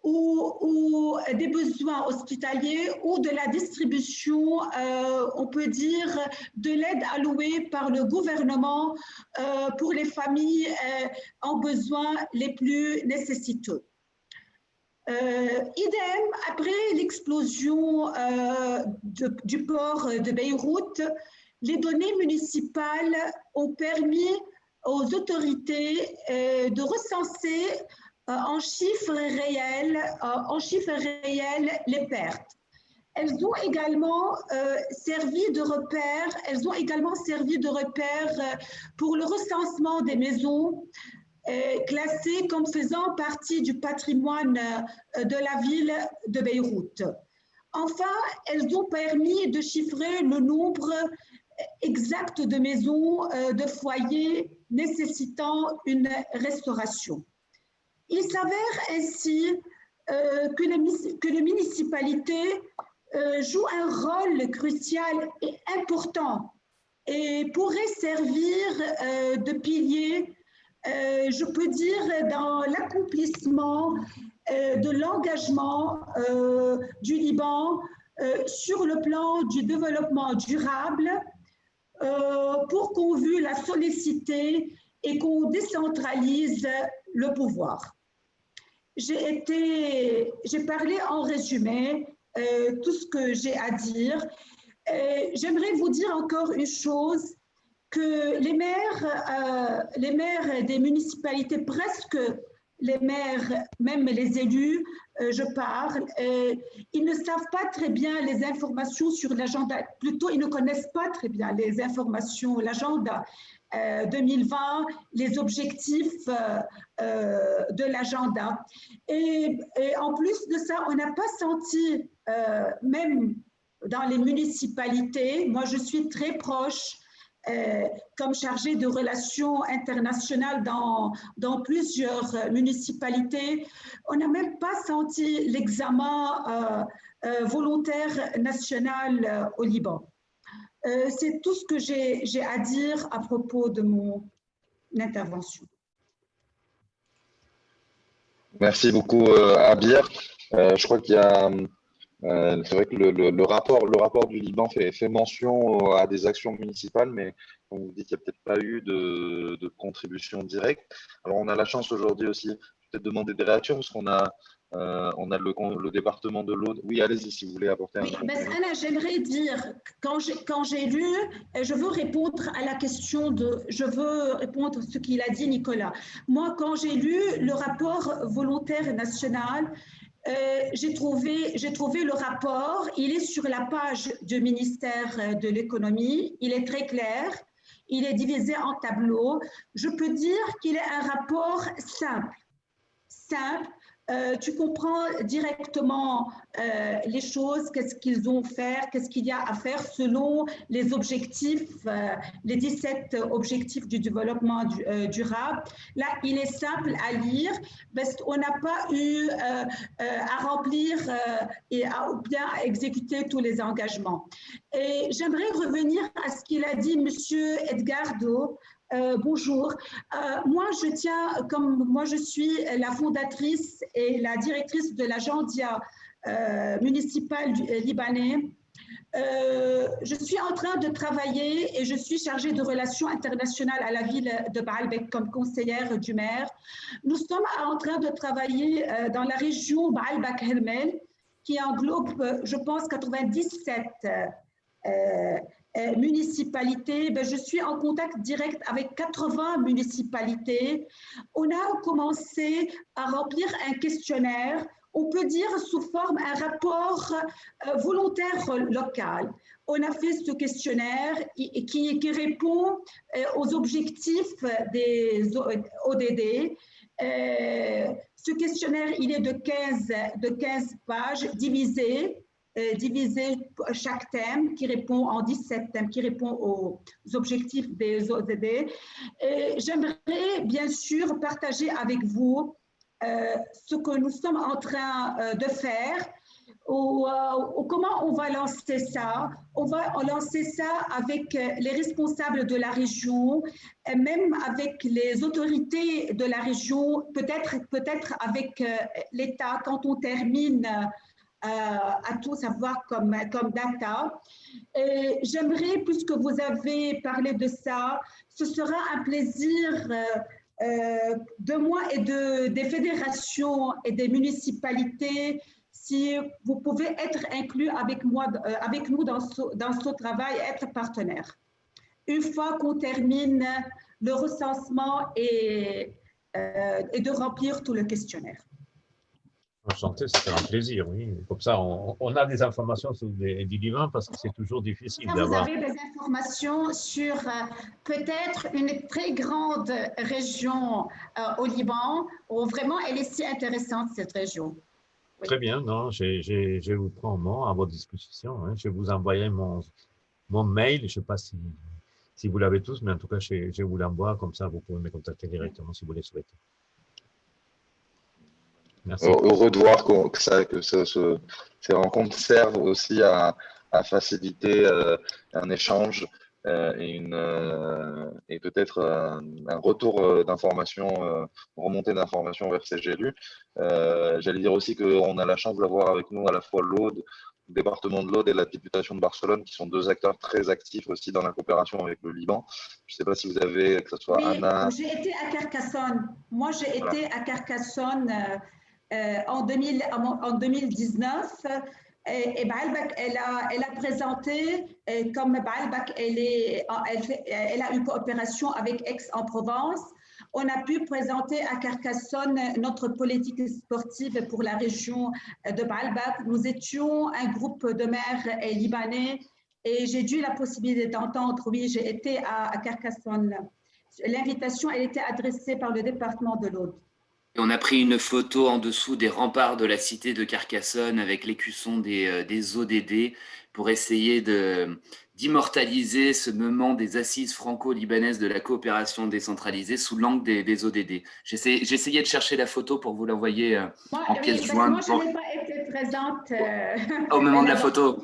ou des besoins hospitaliers ou de la distribution, on peut dire, de l'aide allouée par le gouvernement pour les familles en besoin les plus nécessiteux. Idem, après l'explosion du port de Beyrouth, les données municipales ont permis aux autorités de recenser en chiffres réels les pertes. Elles ont également servi de repères, pour le recensement des maisons classées comme faisant partie du patrimoine de la ville de Beyrouth. Enfin, elles ont permis de chiffrer le nombre exact de maisons, de foyers nécessitant une restauration. Il s'avère ainsi que les municipalités jouent un rôle crucial et important et pourraient servir de pilier, je peux dire, dans l'accomplissement de l'engagement du Liban sur le plan du développement durable pour qu'on veuille la solliciter et qu'on décentralise le pouvoir. J'ai parlé en résumé tout ce que j'ai à dire. J'aimerais vous dire encore une chose, que les maires des municipalités, presque les maires, même les élus, je parle, ils ne savent pas très bien les informations sur l'agenda, plutôt ils ne connaissent pas très bien les informations, l'agenda 2020, les objectifs de l'agenda. Et en plus de ça, on n'a pas senti, même dans les municipalités, moi je suis très proche comme chargée de relations internationales dans plusieurs municipalités, on n'a même pas senti l'examen volontaire national au Liban. C'est tout ce que j'ai à dire à propos de mon intervention. Merci beaucoup, Abir. Je crois qu'il y a… c'est vrai que le rapport du Liban fait mention à des actions municipales, mais comme vous dites, il n'y a peut-être pas eu de contribution directe. Alors, on a la chance aujourd'hui aussi, peut-être demander des réactions, parce qu'on a le département de l'Aude. Oui, allez-y si vous voulez apporter un complément. Anna, j'aimerais dire, quand j'ai lu, je veux répondre à la question je veux répondre à ce qu'il a dit Nicolas. Moi, quand j'ai lu le rapport volontaire national, j'ai trouvé le rapport, il est sur la page du ministère de l'économie, il est très clair, il est divisé en tableaux. Je peux dire qu'il est un rapport simple. Tu comprends directement les choses, qu'est-ce qu'ils ont fait, qu'est-ce qu'il y a à faire selon les objectifs, les 17 objectifs du développement durable. Là, il est simple à lire parce qu'on n'a pas eu à remplir et à bien exécuter tous les engagements. Et j'aimerais revenir à ce qu'il a dit Monsieur Edgardo. Bonjour. Moi, je suis la fondatrice et la directrice de l'agenda municipal libanais. Je suis en train de travailler et je suis chargée de relations internationales à la ville de Baalbek comme conseillère du maire. Nous sommes en train de travailler dans la région Baalbek-Hermel qui englobe, je pense, 97 municipalités. Je suis en contact direct avec 80 municipalités. On a commencé à remplir un questionnaire, on peut dire sous forme un rapport volontaire local. On a fait ce questionnaire qui répond aux objectifs des ODD. Ce questionnaire, il est de 15 pages divisé chaque thème qui répond en 17 thèmes, qui répond aux objectifs des ODD. J'aimerais bien sûr partager avec vous ce que nous sommes en train de faire. Comment on va lancer ça? On va lancer ça avec les responsables de la région, et même avec les autorités de la région, peut-être avec l'État quand on termine à tout savoir comme data. J'aimerais, puisque vous avez parlé de ça, ce sera un plaisir de moi et des fédérations et des municipalités, si vous pouvez être inclus avec nous dans ce travail, être partenaire. Une fois qu'on termine le recensement et de remplir tout le questionnaire. Enchanté, c'était un plaisir, oui. Comme ça, on a des informations sur du Liban parce que c'est toujours difficile d'avoir. Vous avez des informations sur peut-être une très grande région au Liban, où vraiment elle est si intéressante, cette région. Oui. Très bien, non, je vous prends à votre disposition. Hein. Je vais vous envoyer mon mail, je ne sais pas si vous l'avez tous, mais en tout cas, je vous l'envoie, comme ça vous pouvez me contacter directement si vous le souhaitez. Merci. Heureux de voir que ces rencontres servent aussi à faciliter un échange et peut-être un retour d'informations, remontée d'informations vers CGLU. J'allais dire aussi qu'on a la chance d'avoir avec nous à la fois l'Aude, département de l'Aude et la députation de Barcelone, qui sont deux acteurs très actifs aussi dans la coopération avec le Liban. Je ne sais pas si vous avez, que ce soit Oui, Anna. j'ai été à Carcassonne. Moi, j'ai été à Carcassonne en 2019. Et Baalbek, elle a présenté, comme Baalbek, elle a une coopération avec Aix-en-Provence. On a pu présenter à Carcassonne notre politique sportive pour la région de Baalbek. Nous étions un groupe de maires libanais et j'ai eu la possibilité d'entendre, oui, j'ai été à Carcassonne. L'invitation, elle était adressée par le département de l'Aude. Et on a pris une photo en dessous des remparts de la cité de Carcassonne avec l'écusson des ODD pour essayer d'immortaliser ce moment des assises franco-libanaises de la coopération décentralisée sous l'angle des ODD. J'essayais de chercher la photo pour vous l'envoyer en pièce jointe. Moi, je n'ai pas été présente au moment de la photo.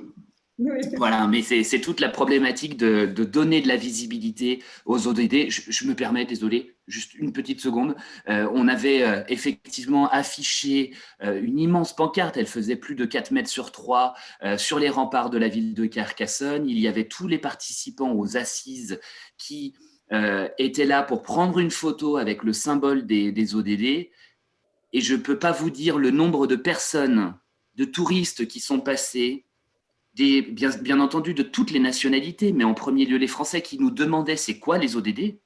Oui. Voilà, mais c'est toute la problématique de donner de la visibilité aux ODD. Je me permets, désolé, juste une petite seconde. On avait effectivement affiché une immense pancarte, elle faisait plus de 4 mètres sur 3, sur les remparts de la ville de Carcassonne. Il y avait tous les participants aux assises qui étaient là pour prendre une photo avec le symbole des ODD. Et je ne peux pas vous dire le nombre de personnes, de touristes qui sont passés, bien entendu de toutes les nationalités, mais en premier lieu les Français qui nous demandaient c'est quoi les ODD.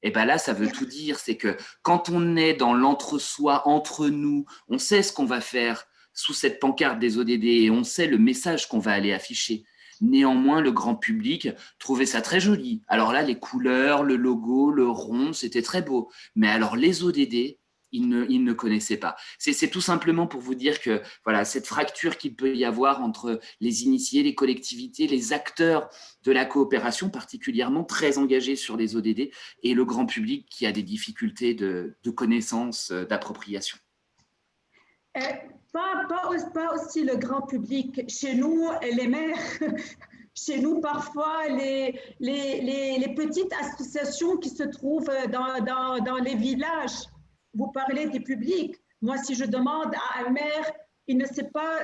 Et bien là, ça veut tout dire, c'est que quand on est dans l'entre-soi, entre nous, on sait ce qu'on va faire sous cette pancarte des ODD et on sait le message qu'on va aller afficher. Néanmoins, le grand public trouvait ça très joli. Alors là, les couleurs, le logo, le rond, c'était très beau. Mais alors les ODD, ils ne connaissaient pas. C'est tout simplement pour vous dire que voilà, cette fracture qu'il peut y avoir entre les initiés, les collectivités, les acteurs de la coopération, particulièrement très engagés sur les ODD, et le grand public qui a des difficultés de connaissance, d'appropriation. Pas aussi le grand public. Chez nous, les maires, chez nous, parfois, les petites associations qui se trouvent dans les villages. Vous parlez des publics. Moi, si je demande à un maire, il ne sait pas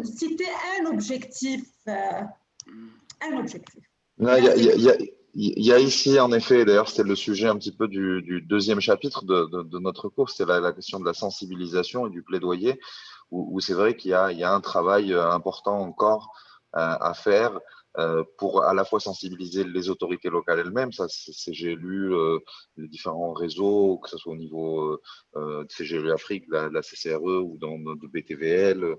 citer un objectif. Un objectif. Il y a ici, en effet, d'ailleurs, c'était le sujet un petit peu du deuxième chapitre de notre cours, c'était la question de la sensibilisation et du plaidoyer, où c'est vrai qu'il y a un travail important encore à faire pour à la fois sensibiliser les autorités locales elles-mêmes. Ça, j'ai lu les différents réseaux, que ce soit au niveau de CGLU Afrique, de la CCRE ou de BTVL,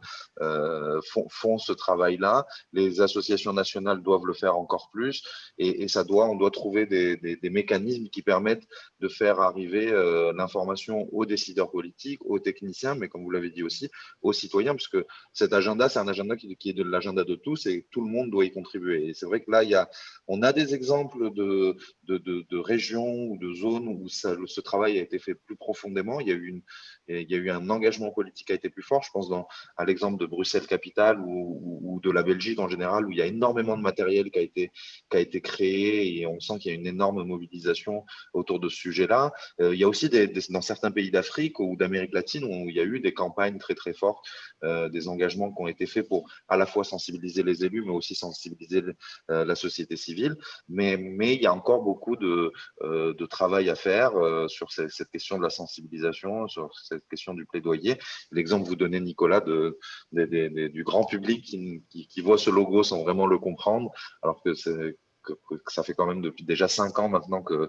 font ce travail-là. Les associations nationales doivent le faire encore plus, et on doit trouver des mécanismes qui permettent de faire arriver l'information aux décideurs politiques, aux techniciens, mais comme vous l'avez dit aussi, aux citoyens, parce que cet agenda, c'est un agenda qui est de l'agenda de tous et tout le monde doit y contribuer. Et c'est vrai que là, on a des exemples de régions ou de zones où ce travail a été fait plus profondément. Il y a eu un engagement politique qui a été plus fort. Je pense à l'exemple de Bruxelles-Capitale ou de la Belgique en général, où il y a énormément de matériel qui a été créé, et on sent qu'il y a une énorme mobilisation autour de ce sujet-là. Il y a aussi dans certains pays d'Afrique ou d'Amérique latine où il y a eu des campagnes très très fortes, des engagements qui ont été faits pour à la fois sensibiliser les élus, mais aussi sensibiliser la société civile. Mais il y a encore beaucoup de travail à faire sur cette question de la sensibilisation, sur cette question du plaidoyer. L'exemple que vous donnez, Nicolas, du grand public qui voit ce logo sans vraiment le comprendre, alors que ça fait quand même depuis déjà 5 ans maintenant que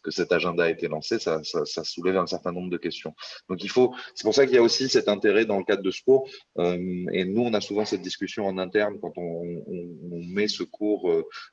cet agenda a été lancé, ça soulève un certain nombre de questions. Donc c'est pour ça qu'il y a aussi cet intérêt dans le cadre de ce cours, et nous on a souvent cette discussion en interne quand on met ce cours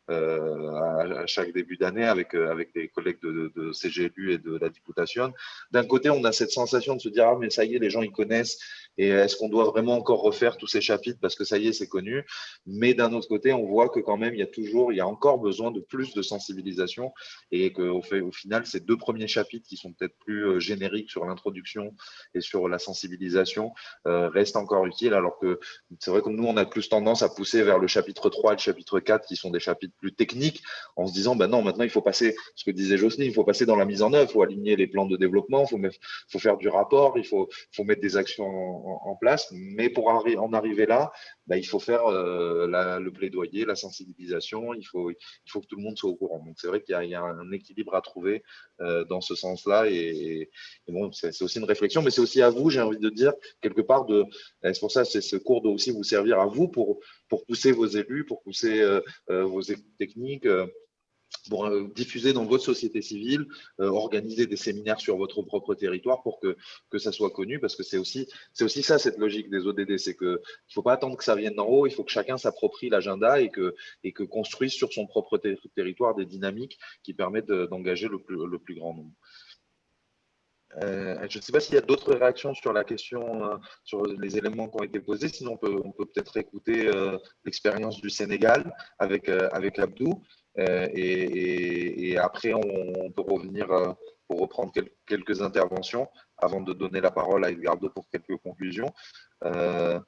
à chaque début d'année avec les collègues de CGLU et de la députation. D'un côté, on a cette sensation de se dire, ah mais ça y est, les gens ils connaissent, et est-ce qu'on doit vraiment encore refaire tous ces chapitres parce que ça y est, c'est connu? Mais d'un autre côté, on voit que quand même, il y a encore besoin de plus de sensibilisation, et qu'au final, ces 2 premiers chapitres qui sont peut-être plus génériques sur l'introduction et sur la sensibilisation restent encore utiles, alors que c'est vrai que nous, on a plus tendance à pousser vers le chapitre 3 et le chapitre 4 qui sont des chapitres plus techniques, en se disant, ben non, maintenant, il faut passer, ce que disait Jocelyne, il faut passer dans la mise en œuvre, il faut aligner les plans de développement, il faut faire du rapport, il faut mettre des actions en place. Mais pour en arriver là, il faut faire le plaidoyer, la sensibilisation. Il faut que tout le monde soit au courant. Donc, c'est vrai qu'il y a un équilibre à trouver dans ce sens-là. Et bon, c'est aussi une réflexion, mais c'est aussi à vous, j'ai envie de dire, quelque part, c'est pour ça que ce cours doit aussi vous servir à vous pour pousser vos élus, pour pousser vos techniques, pour diffuser dans votre société civile, organiser des séminaires sur votre propre territoire pour que ça soit connu, parce que c'est aussi ça, cette logique des ODD, c'est qu'il ne faut pas attendre que ça vienne d'en haut, il faut que chacun s'approprie l'agenda et que construise sur son propre territoire des dynamiques qui permettent d'engager le plus grand nombre. Je ne sais pas s'il y a d'autres réactions sur la question, sur les éléments qui ont été posés. Sinon, on peut peut-être écouter l'expérience du Sénégal avec Abdou. Et après, on peut revenir pour reprendre quelques interventions avant de donner la parole à Edgardo pour quelques conclusions. Je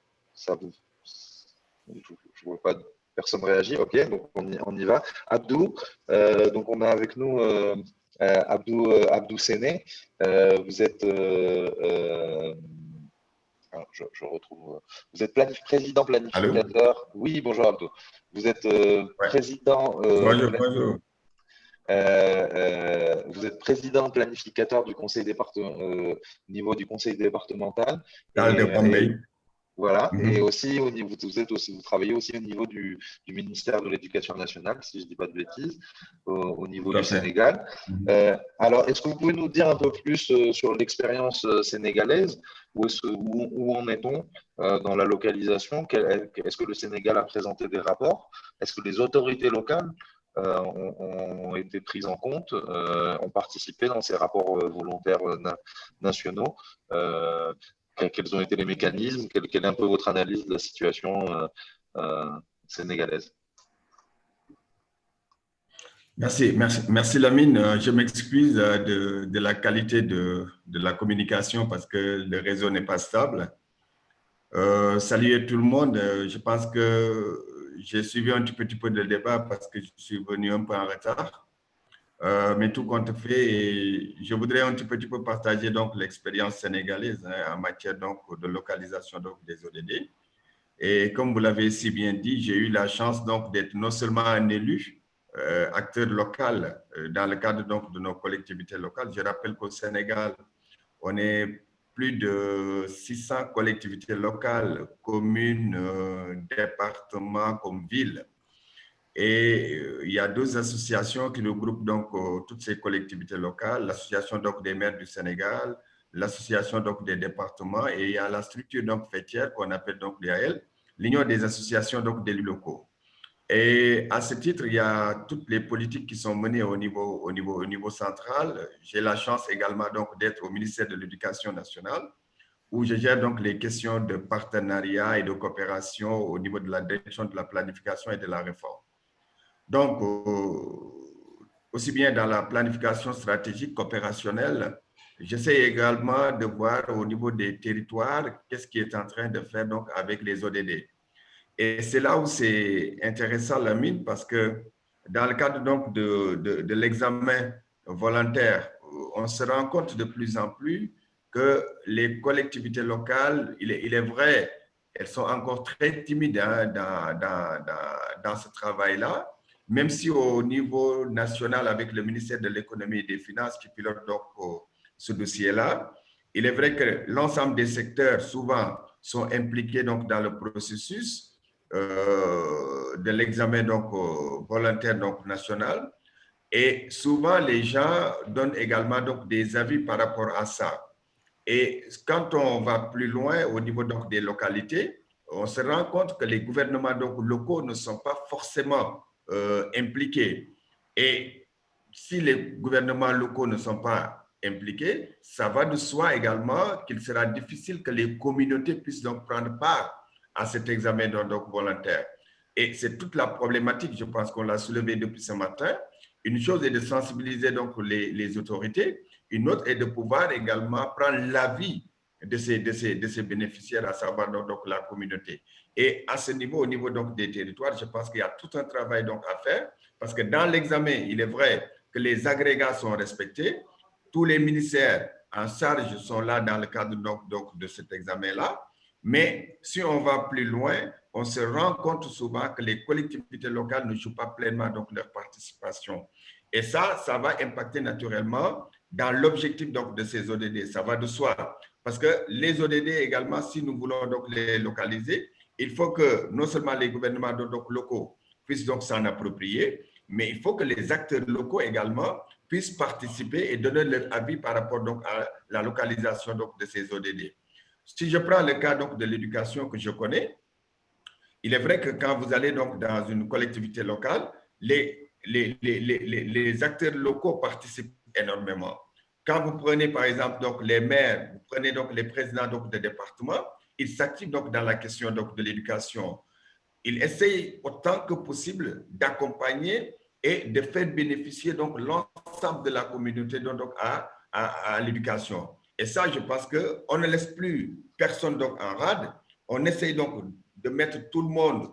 ne vois pas personne réagir. OK, donc on y va. Abdou, donc on a avec nous Abdou Séné. Vous êtes je retrouve. Vous êtes président planificateur. Allô? Oui, bonjour Abdou. Vous êtes président. Bonjour. Vous êtes président planificateur du conseil niveau du conseil départemental. Voilà. Et aussi vous travaillez aussi au niveau du ministère de l'Éducation nationale, si je ne dis pas de bêtises, au niveau du Sénégal. Alors, est-ce que vous pouvez nous dire un peu plus sur l'expérience sénégalaise? Où en est-on dans la localisation? Est-ce que le Sénégal a présenté des rapports? Est-ce que les autorités locales ont été prises en compte, ont participé dans ces rapports volontaires nationaux? Quels ont été les mécanismes? Quelle est un peu votre analyse de la situation sénégalaise? Merci Lamine. Je m'excuse de la qualité de la communication parce que le réseau n'est pas stable. Salut tout le monde. Je pense que j'ai suivi un petit peu le débat parce que je suis venu un peu en retard. Mais tout compte fait, et je voudrais un petit peu partager donc l'expérience sénégalaise en matière donc de localisation donc des ODD. Et comme vous l'avez si bien dit, j'ai eu la chance donc d'être non seulement un élu, acteur local dans le cadre donc de nos collectivités locales. Je rappelle qu'au Sénégal, on est plus de 600 collectivités locales, communes, départements comme villes. Et il y a deux associations qui regroupent donc toutes ces collectivités locales, l'association donc des maires du Sénégal, l'association donc des départements, et il y a la structure donc fêtière qu'on appelle donc l'IAL, l'Union des associations donc d'élus locaux. Et à ce titre, il y a toutes les politiques qui sont menées au niveau central. J'ai la chance également donc d'être au ministère de l'Éducation nationale, où je gère donc les questions de partenariat et de coopération au niveau de la direction de la planification et de la réforme. Donc, aussi bien dans la planification stratégique opérationnelle, j'essaie également de voir au niveau des territoires qu'est-ce qui est en train de faire donc avec les ODD. Et c'est là où c'est intéressant, Lamine, parce que dans le cadre donc de l'examen volontaire, on se rend compte de plus en plus que les collectivités locales, il est vrai, elles sont encore très timides dans ce travail-là, même si au niveau national, avec le ministère de l'économie et des finances qui pilote donc ce dossier-là, il est vrai que l'ensemble des secteurs souvent sont impliqués donc dans le processus de l'examen donc volontaire donc national, et souvent les gens donnent également donc des avis par rapport à ça. Et quand on va plus loin au niveau donc des localités, on se rend compte que les gouvernements donc locaux ne sont pas forcément impliqués. Et si les gouvernements locaux ne sont pas impliqués, ça va de soi également qu'il sera difficile que les communautés puissent donc prendre part à cet examen donc volontaire. Et c'est toute la problématique, je pense qu'on l'a soulevé depuis ce matin. Une chose est de sensibiliser donc les autorités, une autre est de pouvoir également prendre l'avis de ces bénéficiaires, à savoir donc la communauté. Et à ce niveau, au niveau donc des territoires, je pense qu'il y a tout un travail donc à faire, parce que dans l'examen, il est vrai que les agrégats sont respectés, tous les ministères en charge sont là dans le cadre donc de cet examen-là. Mais si on va plus loin, on se rend compte souvent que les collectivités locales ne jouent pas pleinement donc leur participation. Et ça va impacter naturellement dans l'objectif donc de ces ODD. Ça va de soi. Parce que les ODD également, si nous voulons donc les localiser, il faut que non seulement les gouvernements donc locaux puissent donc s'en approprier, mais il faut que les acteurs locaux également puissent participer et donner leur avis par rapport donc à la localisation donc de ces ODD. Si je prends le cas donc de l'éducation que je connais, il est vrai que quand vous allez donc dans une collectivité locale, les acteurs locaux participent énormément. Quand vous prenez par exemple donc les maires, vous prenez donc les présidents donc de départements, ils s'activent donc dans la question donc de l'éducation. Ils essayent autant que possible d'accompagner et de faire bénéficier donc l'ensemble de la communauté donc à l'éducation. Et ça, je pense qu'on ne laisse plus personne donc en rade. On essaye donc de mettre tout le monde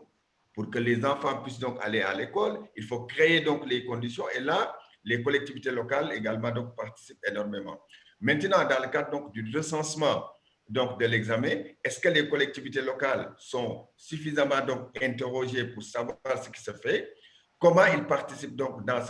pour que les enfants puissent donc aller à l'école. Il faut créer donc les conditions. Et là, les collectivités locales également donc participent énormément. Maintenant, dans le cadre donc du recensement donc de l'examen, est-ce que les collectivités locales sont suffisamment donc interrogées pour savoir ce qui se fait? Comment ils participent donc dans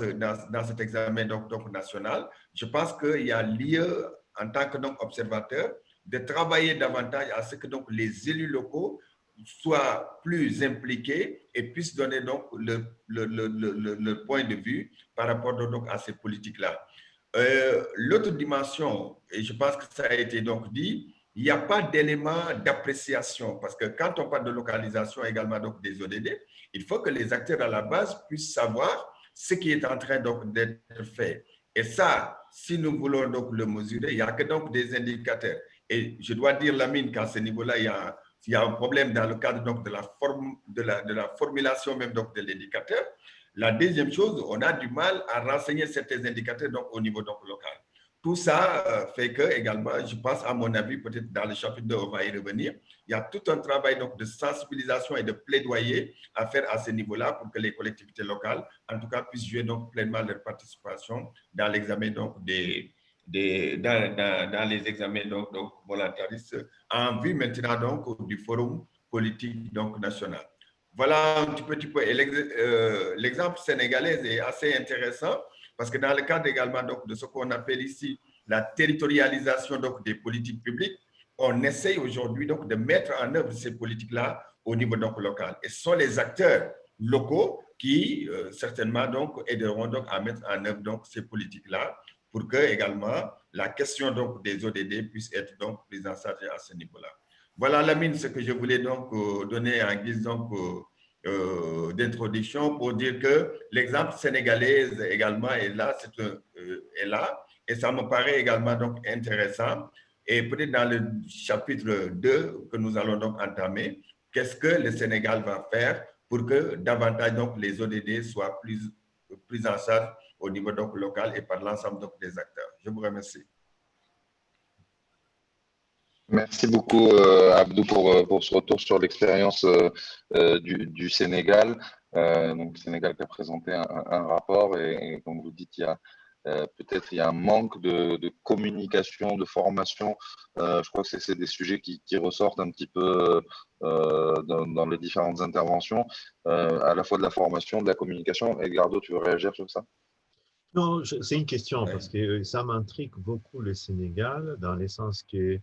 cet examen donc national? Je pense qu'il y a lieu, en tant que donc observateur, de travailler davantage à ce que donc les élus locaux soient plus impliqués et puissent donner donc le point de vue par rapport donc à ces politiques-là. L'autre dimension, et je pense que ça a été donc dit, il n'y a pas d'élément d'appréciation parce que quand on parle de localisation également donc des ODD, il faut que les acteurs à la base puissent savoir ce qui est en train donc d'être fait. Et ça, si nous voulons donc le mesurer, il n'y a que donc des indicateurs. Et je dois dire, Lamine, qu'à ce niveau-là, il y a un problème dans le cadre donc de la formulation même donc de l'indicateur. La deuxième chose, on a du mal à renseigner certains indicateurs donc au niveau donc local. Tout ça fait que, également, je pense, à mon avis, peut-être dans le chapitre 2, on va y revenir, il y a tout un travail donc, de sensibilisation et de plaidoyer à faire à ce niveau-là pour que les collectivités locales, en tout cas, puissent jouer donc pleinement leur participation dans l'examen donc dans les examens donc volontaristes en vue maintenant donc du forum politique donc national. Voilà un petit peu. L'exemple sénégalais est assez intéressant parce que dans le cadre également donc, de ce qu'on appelle ici la territorialisation donc, des politiques publiques, on essaye aujourd'hui donc, de mettre en œuvre ces politiques-là au niveau donc, local. Et ce sont les acteurs locaux qui certainement donc, aideront donc, à mettre en œuvre donc, ces politiques-là pour que également la question donc, des ODD puisse être donc, prise en charge à ce niveau-là. Voilà, Lamine, ce que je voulais donc donner en guise donc, d'introduction pour dire que l'exemple sénégalais également est là, et ça me paraît également donc intéressant. Et peut-être dans le chapitre 2 que nous allons donc entamer, qu'est-ce que le Sénégal va faire pour que davantage donc les ODD soient plus en charge au niveau donc local et par l'ensemble donc des acteurs. Je vous remercie. Merci beaucoup, Abdou, pour ce retour sur l'expérience du Sénégal. Donc, le Sénégal qui a présenté un rapport et comme vous dites, il y a peut-être un manque de communication, de formation. Je crois que c'est des sujets qui ressortent un petit peu dans les différentes interventions, à la fois de la formation, de la communication. Edgardo, tu veux réagir sur ça? Non, c'est une question parce que ça m'intrigue beaucoup le Sénégal dans le sens que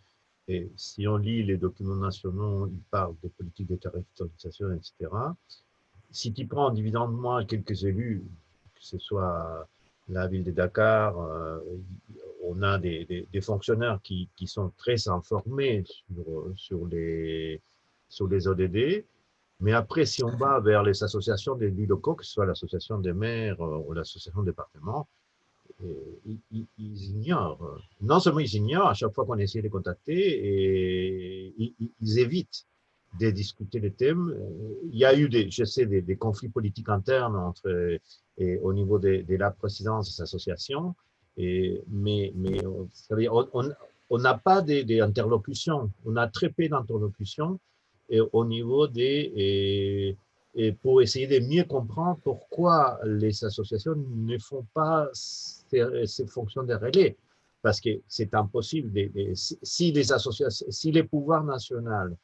et si on lit les documents nationaux, ils parlent de politique de territorialisation, etc. Si tu prends individuellement quelques élus, que ce soit la ville de Dakar, on a des fonctionnaires qui sont très informés sur les ODD. Mais après, si on va vers les associations d'élus locaux, que ce soit l'association des maires ou l'association département, ils ignorent. Non seulement ils ignorent à chaque fois qu'on essaie de les contacter, et ils évitent de discuter les thèmes. Il y a eu des conflits politiques internes au niveau de la présidence de ces associations, mais on n'a pas d'interlocution. On a très peu d'interlocution au niveau et pour essayer de mieux comprendre pourquoi les associations ne font pas ces fonctions de relais. parce que c'est impossible. Si les pouvoirs nationaux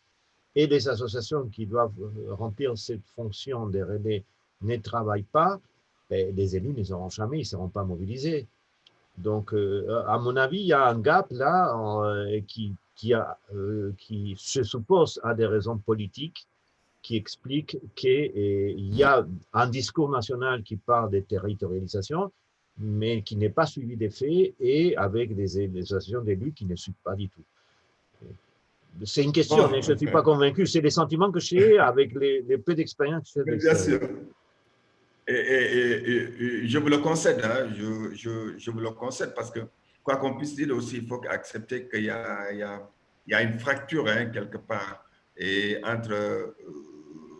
et les associations qui doivent remplir cette fonction de relais ne travaillent pas, les élus ne seront jamais, ils ne seront pas mobilisés. Donc, à mon avis, il y a un gap là qui se suppose à des raisons politiques qui expliquent qu'il y a un discours national qui parle de territorialisation, mais qui n'est pas suivi des faits et avec des associations d'élus qui ne suivent pas du tout. C'est une question, mais je ne suis pas convaincu. C'est les sentiments que j'ai avec les peu d'expérience que j'ai. Bien sûr. Et je vous le concède, hein, je vous le concède parce que, quoi qu'on puisse dire aussi, il faut accepter qu'il y a une fracture hein, quelque part et entre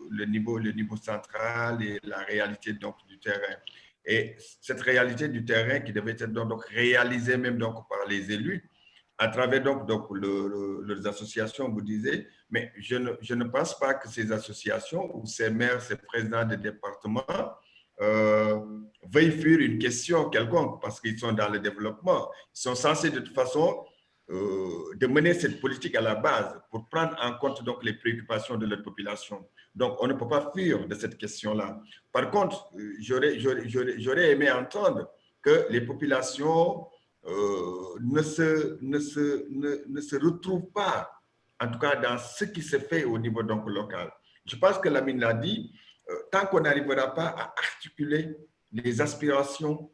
le niveau central et la réalité donc, du terrain. Et cette réalité du terrain qui devait être donc réalisée même donc, par les élus, à travers donc leurs associations, vous disiez, mais je ne pense pas que ces associations ou ces maires, ces présidents de départements veuillent fuir une question quelconque parce qu'ils sont dans le développement. Ils sont censés de toute façon de mener cette politique à la base pour prendre en compte donc les préoccupations de leur population. Donc, on ne peut pas fuir de cette question-là. Par contre, j'aurais aimé entendre que les populations ne se retrouvent pas, en tout cas dans ce qui se fait au niveau donc, local. Je pense que Lamine l'a dit, tant qu'on n'arrivera pas à articuler les aspirations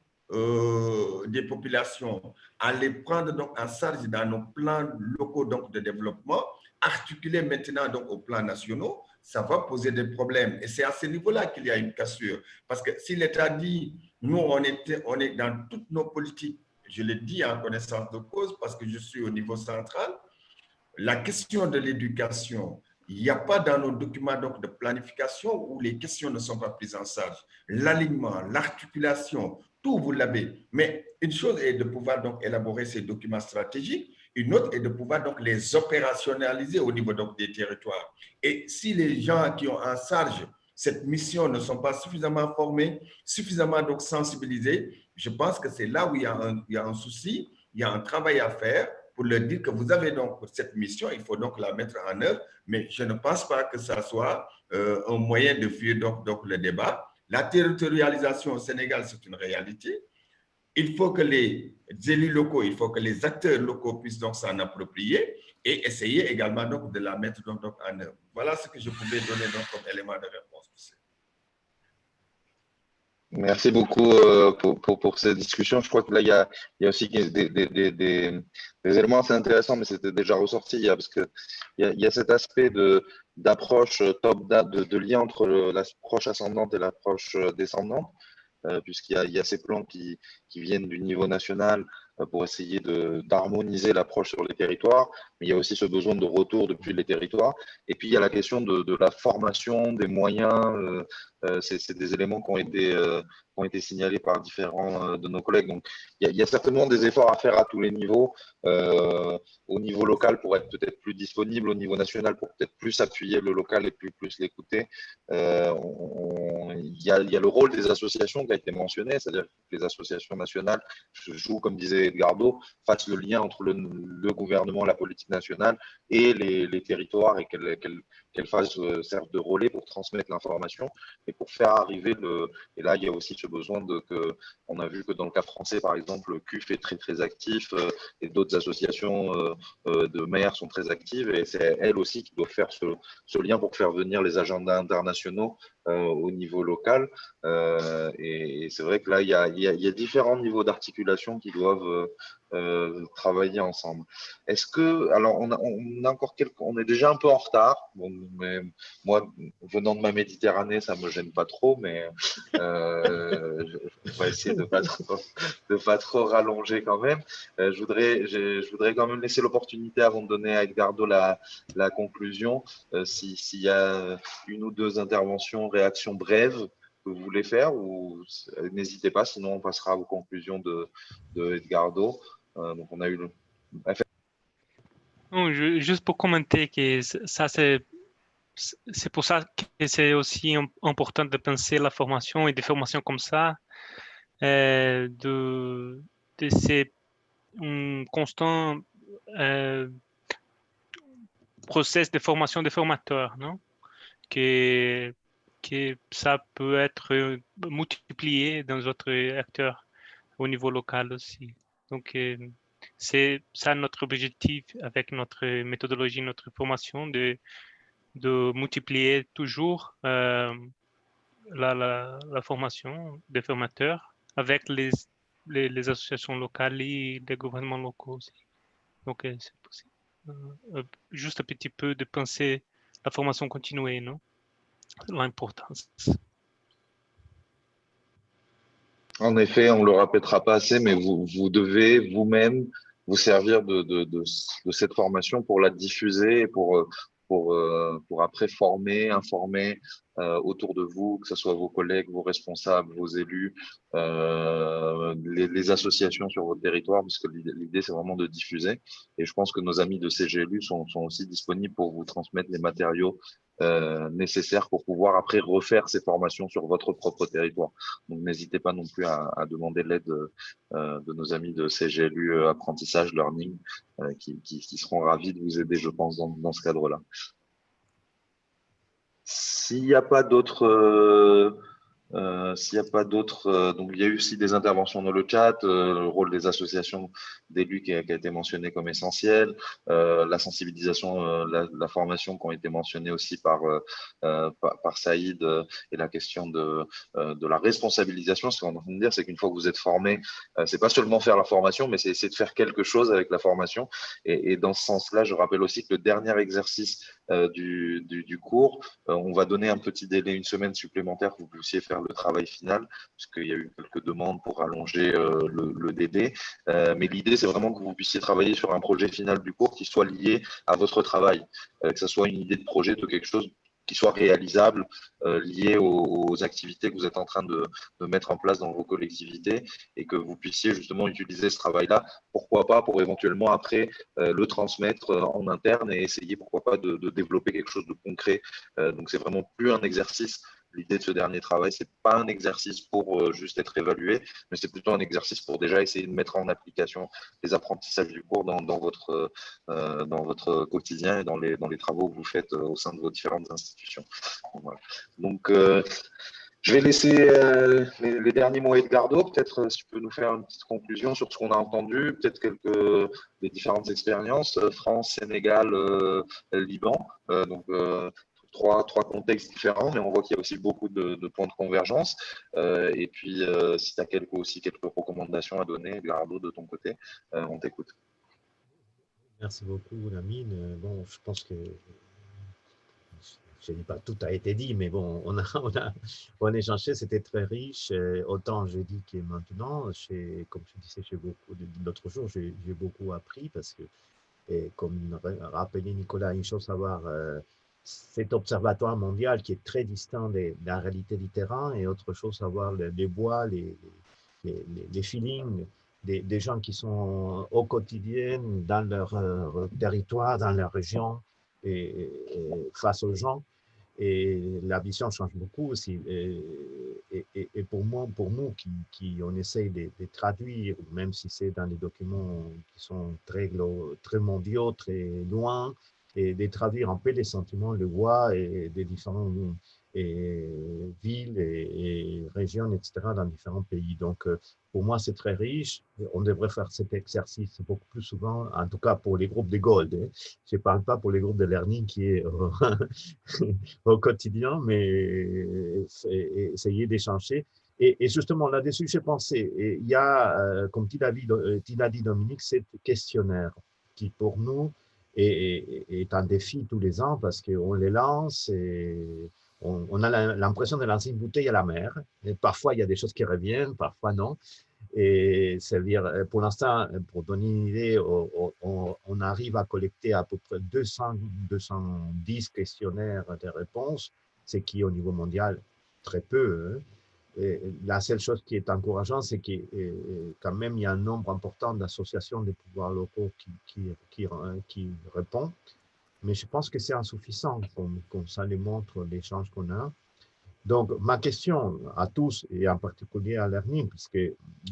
des populations, à les prendre donc en charge dans nos plans locaux donc, de développement, articuler maintenant donc, aux plans nationaux, ça va poser des problèmes. Et c'est à ce niveau-là qu'il y a une cassure. Parce que si l'État dit, nous, on est dans toutes nos politiques, je le dis en connaissance de cause parce que je suis au niveau central, la question de l'éducation, il n'y a pas dans nos documents donc, de planification où les questions ne sont pas prises en charge. L'alignement, l'articulation, tout vous l'avez. Mais une chose est de pouvoir donc élaborer ces documents stratégiques, une autre est de pouvoir donc les opérationnaliser au niveau donc des territoires. Et si les gens qui ont en charge cette mission ne sont pas suffisamment formés, suffisamment donc sensibilisés, je pense que c'est là où il y a un souci, il y a un travail à faire pour leur dire que vous avez donc cette mission, il faut donc la mettre en œuvre, mais je ne pense pas que ça soit un moyen de fuir donc le débat. La territorialisation au Sénégal, c'est une réalité. Il faut que les élus locaux, il faut que les acteurs locaux puissent donc s'en approprier et essayer également donc de la mettre donc en œuvre. Voilà ce que je pouvais donner donc comme élément de réponse. Merci beaucoup pour cette discussion. Je crois que là, il y a aussi des éléments assez intéressants, mais c'était déjà ressorti, parce qu'il y a cet aspect d'approche top-down, de lien entre l'approche ascendante et l'approche descendante, puisqu'il y a ces plans qui viennent du niveau national pour essayer d'harmoniser l'approche sur les territoires, mais il y a aussi ce besoin de retour depuis les territoires. Et puis, il y a la question de la formation, des moyens. C'est des éléments qui ont été signalés par différents de nos collègues. Donc, il y a certainement des efforts à faire à tous les niveaux, au niveau local pour être peut-être plus disponible, au niveau national pour peut-être plus appuyer le local et plus l'écouter. Il y a le rôle des associations qui a été mentionné, c'est-à-dire que les associations nationales jouent, comme disait Edgardo, fassent le lien entre le gouvernement, la politique nationale et les territoires et qu'elles servent de relais pour transmettre l'information et pour faire arriver et là il y a aussi ce besoin on a vu que dans le cas français par exemple le CUF est très très actif et d'autres associations de maires sont très actives et c'est elles aussi qui doivent faire ce lien pour faire venir les agendas internationaux au niveau local et c'est vrai que là il y a différents niveaux d'articulation qui doivent travailler ensemble. Est-ce que, alors on a encore on est déjà un peu en retard, bon, mais moi venant de ma Méditerranée ça me gêne pas trop, mais je vais essayer de pas trop rallonger quand même. Je voudrais quand même laisser l'opportunité avant de donner à Edgardo la conclusion, s'il y a une ou deux interventions, réactions brèves que vous voulez faire, ou n'hésitez pas, sinon on passera aux conclusions de Edgardo. Donc on a eu Non, juste pour commenter que ça c'est pour ça que c'est aussi important de penser la formation et des formations comme ça, de se un constant process de formation des formateurs, non? Que ça peut être multiplié dans d'autres acteurs au niveau local aussi. Donc, c'est ça notre objectif avec notre méthodologie, notre formation, de multiplier toujours la formation des formateurs avec les associations locales et les gouvernements locaux aussi. Donc, c'est possible. Juste un petit peu de penser la formation continuée, non? L'importance. En effet, on ne le répétera pas assez, mais vous devez vous-même vous servir de cette formation pour la diffuser et pour après former, informer autour de vous, que ce soit vos collègues, vos responsables, vos élus, les associations sur votre territoire, parce que l'idée, c'est vraiment de diffuser. Et je pense que nos amis de CGLU sont aussi disponibles pour vous transmettre les matériaux nécessaires pour pouvoir après refaire ces formations sur votre propre territoire. Donc, n'hésitez pas non plus à demander l'aide de nos amis de CGLU Apprentissage Learning qui seront ravis de vous aider, je pense, dans ce cadre-là. S'il n'y a pas d'autres donc il y a eu aussi des interventions dans le chat, le rôle des associations d'élus qui a été mentionné comme essentiel, la sensibilisation, la formation qui ont été mentionnées aussi par Saïd et la question de la responsabilisation. Ce qu'on est en train de dire, c'est qu'une fois que vous êtes formé, c'est pas seulement faire la formation, mais c'est essayer de faire quelque chose avec la formation. Et dans ce sens-là, je rappelle aussi que le dernier exercice du cours, on va donner un petit délai, une semaine supplémentaire pour que vous puissiez faire le travail final, puisqu'il y a eu quelques demandes pour allonger le délai. Mais l'idée, c'est vraiment que vous puissiez travailler sur un projet final du cours qui soit lié à votre travail, que ce soit une idée de projet de quelque chose qui soit réalisable, lié aux activités que vous êtes en train de mettre en place dans vos collectivités et que vous puissiez justement utiliser ce travail-là, pourquoi pas, pour éventuellement après le transmettre en interne et essayer, pourquoi pas, de développer quelque chose de concret. Donc, c'est vraiment plus un exercice. L'idée de ce dernier travail, c'est pas un exercice pour juste être évalué, mais c'est plutôt un exercice pour déjà essayer de mettre en application les apprentissages du cours dans votre quotidien et dans les travaux que vous faites au sein de vos différentes institutions. Voilà. Donc, je vais laisser les derniers mots à Edgardo. Peut-être si tu peux nous faire une petite conclusion sur ce qu'on a entendu, peut-être quelques des différentes expériences, France, Sénégal, Liban. Donc, trois contextes différents, mais on voit qu'il y a aussi beaucoup de points de convergence. Et puis, si tu as quelques recommandations à donner, Edgardo, de ton côté, on t'écoute. Merci beaucoup, Lamine. Bon, je pense que je ne dis pas tout a été dit, mais bon, on a échangé, c'était très riche. Autant je dis que maintenant, comme je disais l'autre jour, j'ai beaucoup appris parce que, et comme rappelait Nicolas, une chose à savoir, cet observatoire mondial qui est très distant de la réalité du terrain et autre chose à voir les voix, les feelings des gens qui sont au quotidien dans leur territoire, dans leur région et face aux gens. Et la vision change beaucoup aussi. Et pour nous qui on essaye de traduire, même si c'est dans des documents qui sont très mondiaux, très loin, et de traduire un peu les sentiments, les voix et des différentes villes et régions, etc., dans différents pays. Donc, pour moi, c'est très riche. On devrait faire cet exercice beaucoup plus souvent, en tout cas pour les groupes de Gold. Hein. Je ne parle pas pour les groupes de learning qui est au quotidien, mais essayer d'échanger. Et justement, là-dessus, j'ai pensé, il y a, comme tu l'as dit, Dominique, ce questionnaire qui, pour nous, est un défi tous les ans parce qu'on les lance et on a l'impression de lancer une bouteille à la mer. Et parfois, il y a des choses qui reviennent, parfois non. Et c'est-à-dire, pour l'instant, pour donner une idée, on arrive à collecter à peu près 210 questionnaires de réponses, ce qui est au niveau mondial très peu. Hein. Et la seule chose qui est encourageante, c'est que quand même, il y a un nombre important d'associations de pouvoirs locaux qui répondent. Mais je pense que c'est insuffisant, comme ça le montre l'échange qu'on a. Donc, ma question à tous, et en particulier à l'ERNIM, puisque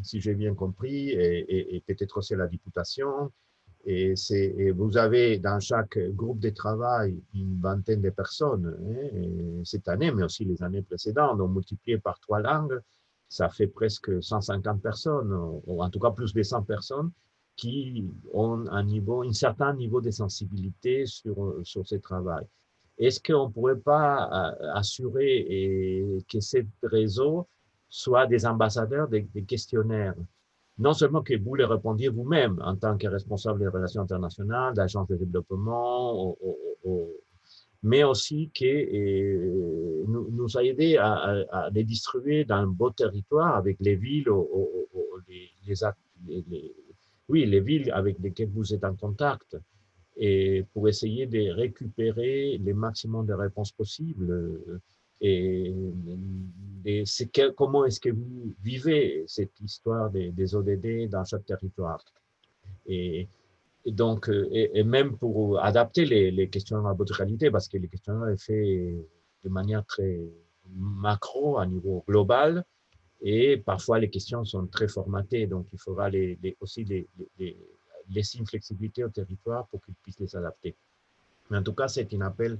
si j'ai bien compris, et peut-être aussi à la Députation, et vous avez dans chaque groupe de travail une vingtaine de personnes cette année, mais aussi les années précédentes, donc multiplié par 3 langues, ça fait presque 150 personnes, ou en tout cas plus de 100 personnes, qui ont un certain niveau de sensibilité sur ce travail. Est-ce qu'on ne pourrait pas assurer que ces réseaux soient des ambassadeurs des questionnaires? Non seulement que vous les répondiez vous-même en tant que responsable des relations internationales, d'agence de développement, mais aussi que nous aider à les distribuer dans un beau territoire avec les villes, les villes avec lesquelles vous êtes en contact, et pour essayer de récupérer le maximum de réponses possibles. Et comment est-ce que vous vivez cette histoire des ODD dans chaque territoire? Et donc, et même pour adapter les questionnaires à votre réalité, parce que les questionnaires sont faits de manière très macro, à niveau global, et parfois les questions sont très formatées, donc il faudra aussi laisser une flexibilité au territoire pour qu'ils puissent les adapter. Mais en tout cas, c'est un appel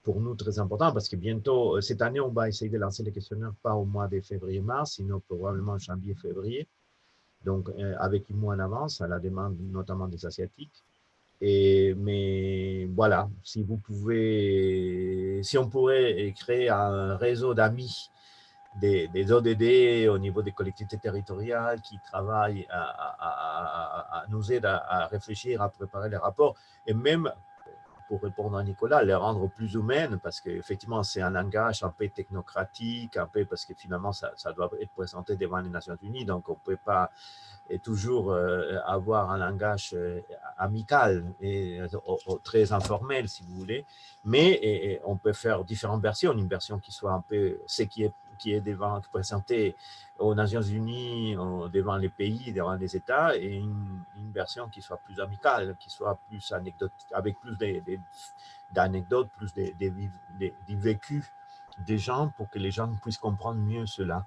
pour nous très important parce que bientôt, cette année, on va essayer de lancer les questionnaires pas au mois de février-mars, sinon probablement en janvier-février, donc avec un mois en avance, à la demande notamment des Asiatiques. Mais voilà, si on pourrait créer un réseau d'amis des ODD au niveau des collectivités territoriales qui travaillent à nous aider à réfléchir, à préparer les rapports, et même, pour répondre à Nicolas, les rendre plus humaines, parce qu'effectivement, c'est un langage un peu technocratique, un peu parce que finalement, ça doit être présenté devant les Nations Unies, donc on ne peut pas toujours avoir un langage amical et très informel, si vous voulez, mais on peut faire différentes versions, une version qui soit un peu ce qui est présenté aux Nations Unies, devant les pays, devant les États, et une version qui soit plus amicale, qui soit plus anecdotique, avec plus d'anecdotes, plus des vécus des gens, pour que les gens puissent comprendre mieux cela.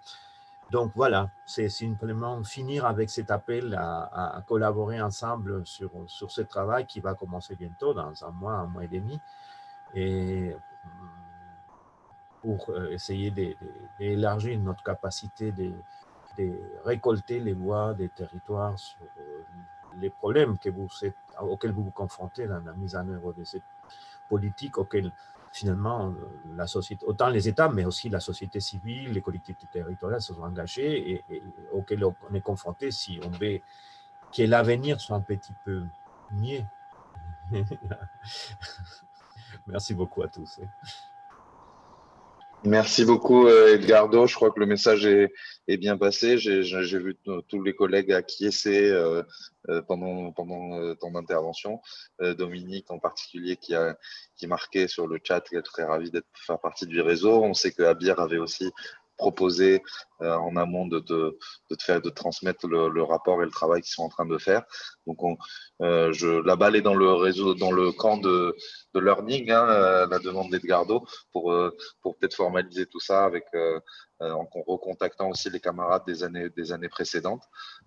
Donc voilà, c'est simplement finir avec cet appel à collaborer ensemble sur ce travail qui va commencer bientôt, dans un mois et demi, et pour essayer d'élargir notre capacité de récolter les voix des territoires sur les problèmes auxquels vous vous confrontez dans la mise en œuvre de cette politique, auxquelles finalement la société, autant les États, mais aussi la société civile, les collectivités territoriales se sont engagées et auxquelles on est confronté si on veut que l'avenir soit un petit peu mieux. Merci beaucoup à tous. Merci beaucoup, Edgardo. Je crois que le message est bien passé. J'ai vu tous les collègues acquiescer pendant ton intervention. Dominique, en particulier, qui marquait sur le chat, qui est très ravi de faire partie du réseau. On sait que Abir avait aussi proposé en amont de te transmettre le rapport et le travail qu'ils sont en train de faire. Donc, la balle est dans le réseau, dans le camp de learning, la demande d'Edgardo, pour peut-être formaliser tout ça en recontactant aussi les camarades des années précédentes.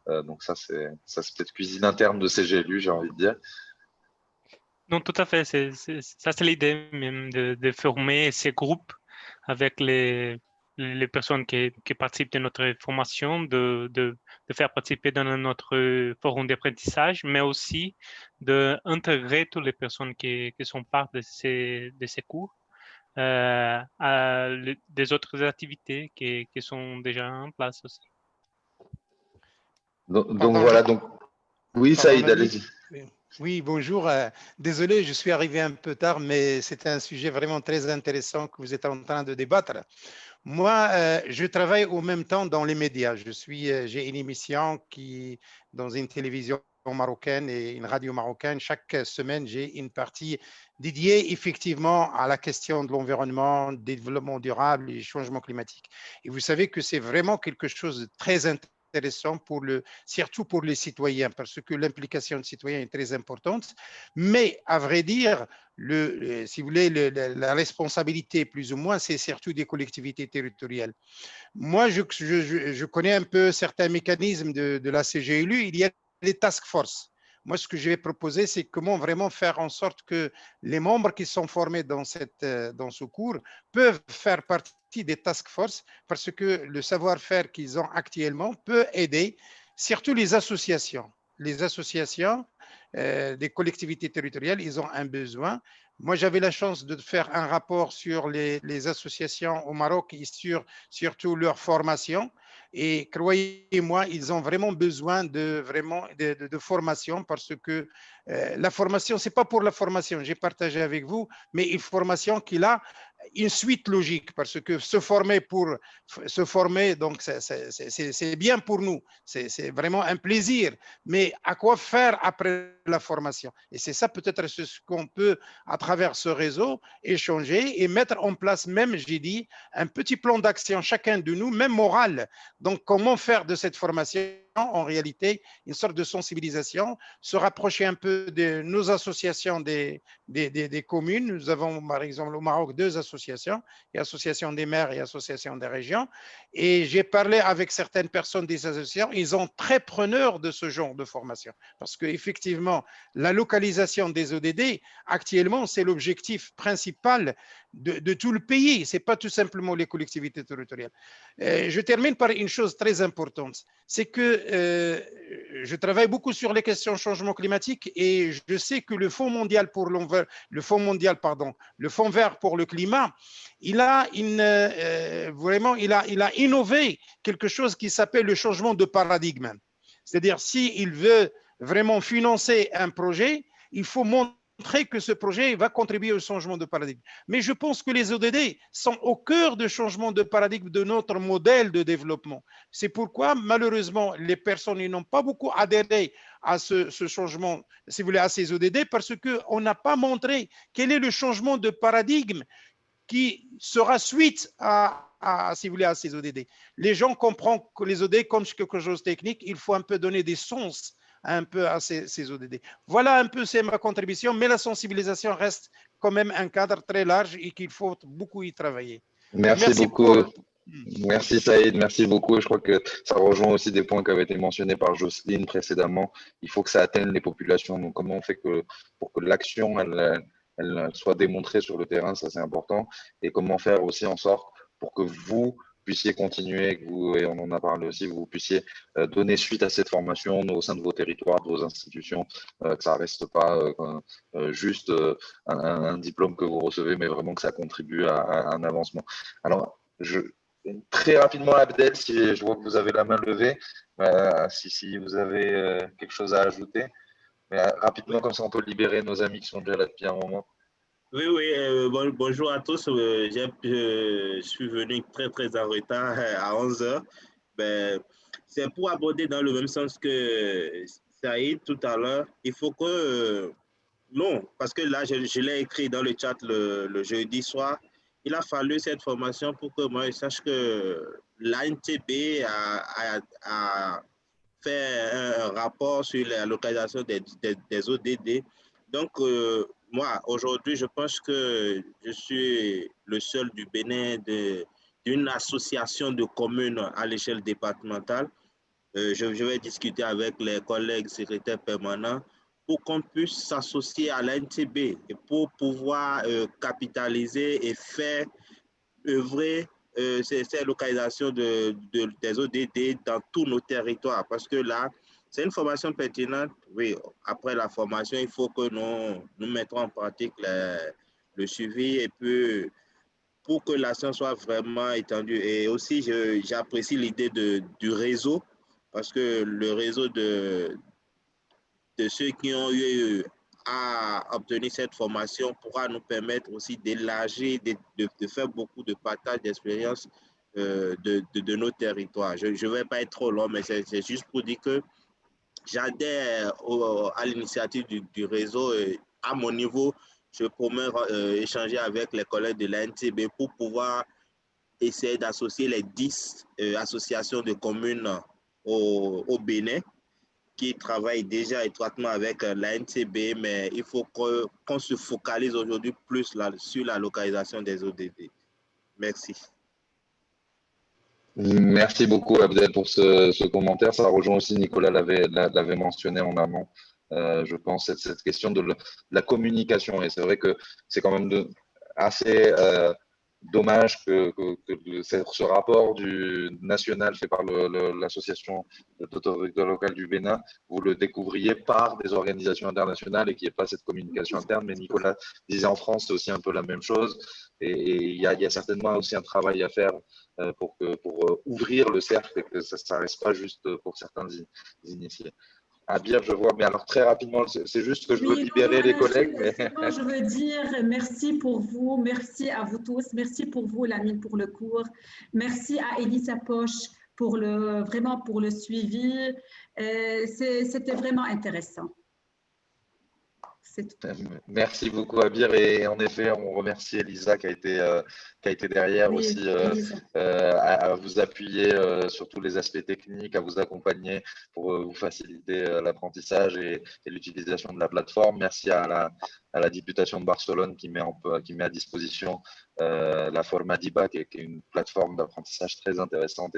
Donc ça c'est peut-être cuisine interne de CGLU, j'ai envie de dire. Non, tout à fait. Ça, c'est l'idée même de former ces groupes avec les personnes qui participent de notre formation, de faire participer dans notre forum d'apprentissage, mais aussi d'intégrer toutes les personnes qui sont part de ces cours à des autres activités qui sont déjà en place aussi. Donc voilà, donc oui, Saïd, allez-y. Oui, bonjour. Désolé, je suis arrivé un peu tard, mais c'est un sujet vraiment très intéressant que vous êtes en train de débattre. Moi, je travaille au même temps dans les médias. J'ai une émission dans une télévision marocaine et une radio marocaine. Chaque semaine, j'ai une partie dédiée effectivement à la question de l'environnement, du développement durable et du changement climatique. Et vous savez que c'est vraiment quelque chose de très intéressant intéressant surtout pour les citoyens, parce que l'implication des citoyens est très importante. Mais à vrai dire, si vous voulez, la responsabilité plus ou moins, c'est surtout des collectivités territoriales. Moi, je connais un peu certains mécanismes de la CGLU. Il y a les task force. Moi, ce que je vais proposer, c'est comment vraiment faire en sorte que les membres qui sont formés dans ce cours peuvent faire partie des task force, parce que le savoir-faire qu'ils ont actuellement peut aider surtout les associations. Les associations des collectivités territoriales, ils ont un besoin. Moi, j'avais la chance de faire un rapport sur les associations au Maroc et surtout leur formation. Et croyez-moi, ils ont vraiment besoin de formation, parce que la formation, ce n'est pas pour la formation, j'ai partagé avec vous, mais une formation qui a une suite logique, parce que se former, donc c'est bien pour nous, c'est vraiment un plaisir, mais à quoi faire après la formation? Et c'est ça peut-être ce qu'on peut, à travers ce réseau, échanger et mettre en place même, j'ai dit, un petit plan d'action, chacun de nous, même moral. Donc, comment faire de cette formation, en réalité, une sorte de sensibilisation, se rapprocher un peu de nos associations des communes. Nous avons, par exemple, au Maroc, 2 associations, l'association des maires et l'association des régions. Et j'ai parlé avec certaines personnes des associations, ils sont très preneurs de ce genre de formation. Parce qu'effectivement, la localisation des ODD, actuellement, c'est l'objectif principal de tout le pays. Ce n'est pas tout simplement les collectivités territoriales. Je termine par une chose très importante. C'est que je travaille beaucoup sur les questions de changement climatique, et je sais que le Fonds vert pour le climat, il a innové quelque chose qui s'appelle le changement de paradigme. C'est-à-dire, s'il veut vraiment financer un projet, il faut montrer que ce projet va contribuer au changement de paradigme. Mais je pense que les ODD sont au cœur du changement de paradigme de notre modèle de développement. C'est pourquoi, malheureusement, les personnes n'ont pas beaucoup adhéré à ce changement, si vous voulez, à ces ODD, parce qu'on n'a pas montré quel est le changement de paradigme qui sera suite si vous voulez, à ces ODD. Les gens comprennent que les ODD comme quelque chose de technique, il faut un peu donner des sens un peu à ces ODD. Voilà un peu, c'est ma contribution, mais la sensibilisation reste quand même un cadre très large et qu'il faut beaucoup y travailler. Merci beaucoup. Merci Saïd, merci beaucoup. Je crois que ça rejoint aussi des points qui avaient été mentionnés par Jocelyne précédemment. Il faut que ça atteigne les populations. Donc, comment on fait pour que l'action elle soit démontrée sur le terrain, ça c'est important. Et comment faire aussi en sorte pour que vous puissiez continuer, et on en a parlé aussi, vous puissiez donner suite à cette formation au sein de vos territoires, de vos institutions, que ça ne reste pas juste un diplôme que vous recevez, mais vraiment que ça contribue à un avancement. Alors, très rapidement, Abdel, si je vois que vous avez la main levée, si vous avez quelque chose à ajouter, mais rapidement, comme ça on peut libérer nos amis qui sont déjà là depuis un moment. Oui, bonjour à tous. Je suis venu très en retard à 11h. C'est pour aborder dans le même sens que Saïd tout à l'heure. Il faut que, non, parce que là, je l'ai écrit dans le chat le jeudi soir. Il a fallu cette formation pour que moi, je sache que l'ANTB a fait un rapport sur la localisation des ODD. Donc, moi, aujourd'hui, je pense que je suis le seul du Bénin d'une association de communes à l'échelle départementale. Je vais discuter avec les collègues secrétaires permanents pour qu'on puisse s'associer à l'ANTB et pour pouvoir capitaliser et faire œuvrer ces localisations des ODD dans tous nos territoires. Parce que là, c'est une formation pertinente. Oui, après la formation, il faut que nous mettions en pratique le suivi et puis pour que l'action soit vraiment étendue. Et aussi, j'apprécie l'idée du réseau, parce que le réseau de ceux qui ont eu à obtenir cette formation pourra nous permettre aussi d'élargir, de faire beaucoup de partage d'expériences de nos territoires. Je ne vais pas être trop long, mais c'est juste pour dire que j'adhère à l'initiative du réseau. À mon niveau, je promets échanger avec les collègues de l'ANTB pour pouvoir essayer d'associer les 10 associations de communes au Bénin, qui travaille déjà étroitement avec l'ANCB, mais il faut qu'on se focalise aujourd'hui plus sur la localisation des ODD. Merci. Merci beaucoup, Abdel, pour ce commentaire. Ça rejoint aussi, Nicolas l'avait mentionné en amont, je pense, cette question de la communication. Et c'est vrai que c'est quand même assez dommage que ce rapport national fait par l'association d'autorité locale du Bénin, vous le découvriez par des organisations internationales et qu'il n'y ait pas cette communication interne. Mais Nicolas disait en France, c'est aussi un peu la même chose. Et il y a certainement aussi un travail à faire pour ouvrir le cercle et que ça ne reste pas juste pour certains initiés. Abir, je vois, mais alors très rapidement, c'est juste que je veux libérer les collègues. Mais... Je veux dire merci pour vous, merci à vous tous, merci pour vous, Lamine, pour le cours, merci à Elisa Poche vraiment pour le suivi. C'était vraiment intéressant. Merci beaucoup, Abir. Et en effet, on remercie Elisa qui a été derrière aussi à vous appuyer sur tous les aspects techniques, à vous accompagner pour vous faciliter l'apprentissage et l'utilisation de la plateforme. Merci à la Députation de Barcelone qui met à disposition la Formadiba, qui est une plateforme d'apprentissage très intéressante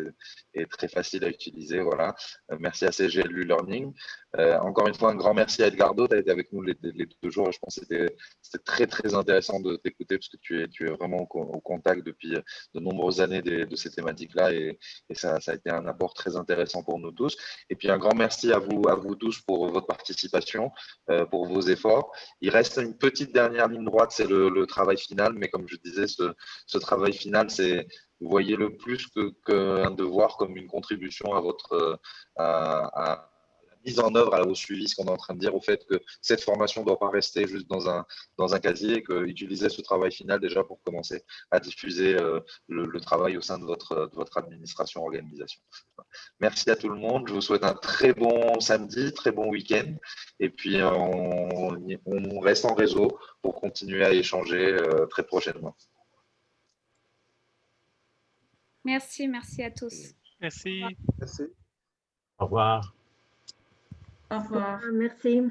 et très facile à utiliser. Voilà. Merci à CGLU Learning. Encore une fois, un grand merci à Edgardo. Tu as été avec nous les 2 jours et je pense que c'était très, très intéressant de t'écouter parce que tu es vraiment au contact depuis de nombreuses années de ces thématiques-là et ça a été un apport très intéressant pour nous tous. Et puis, un grand merci à vous tous pour votre participation, pour vos efforts. Il reste une petite dernière ligne droite, c'est le travail final, mais comme je disais, ce travail final, vous voyez-le plus qu'un devoir comme une contribution à la mise en œuvre, au suivi, ce qu'on est en train de dire, au fait que cette formation ne doit pas rester juste dans un casier et qu'utiliser ce travail final déjà pour commencer à diffuser le travail au sein de votre administration, organisation. Merci à tout le monde. Je vous souhaite un très bon samedi, très bon week-end. Et puis, on reste en réseau pour continuer à échanger très prochainement. Merci à tous. Merci. Au revoir. Au revoir. Merci.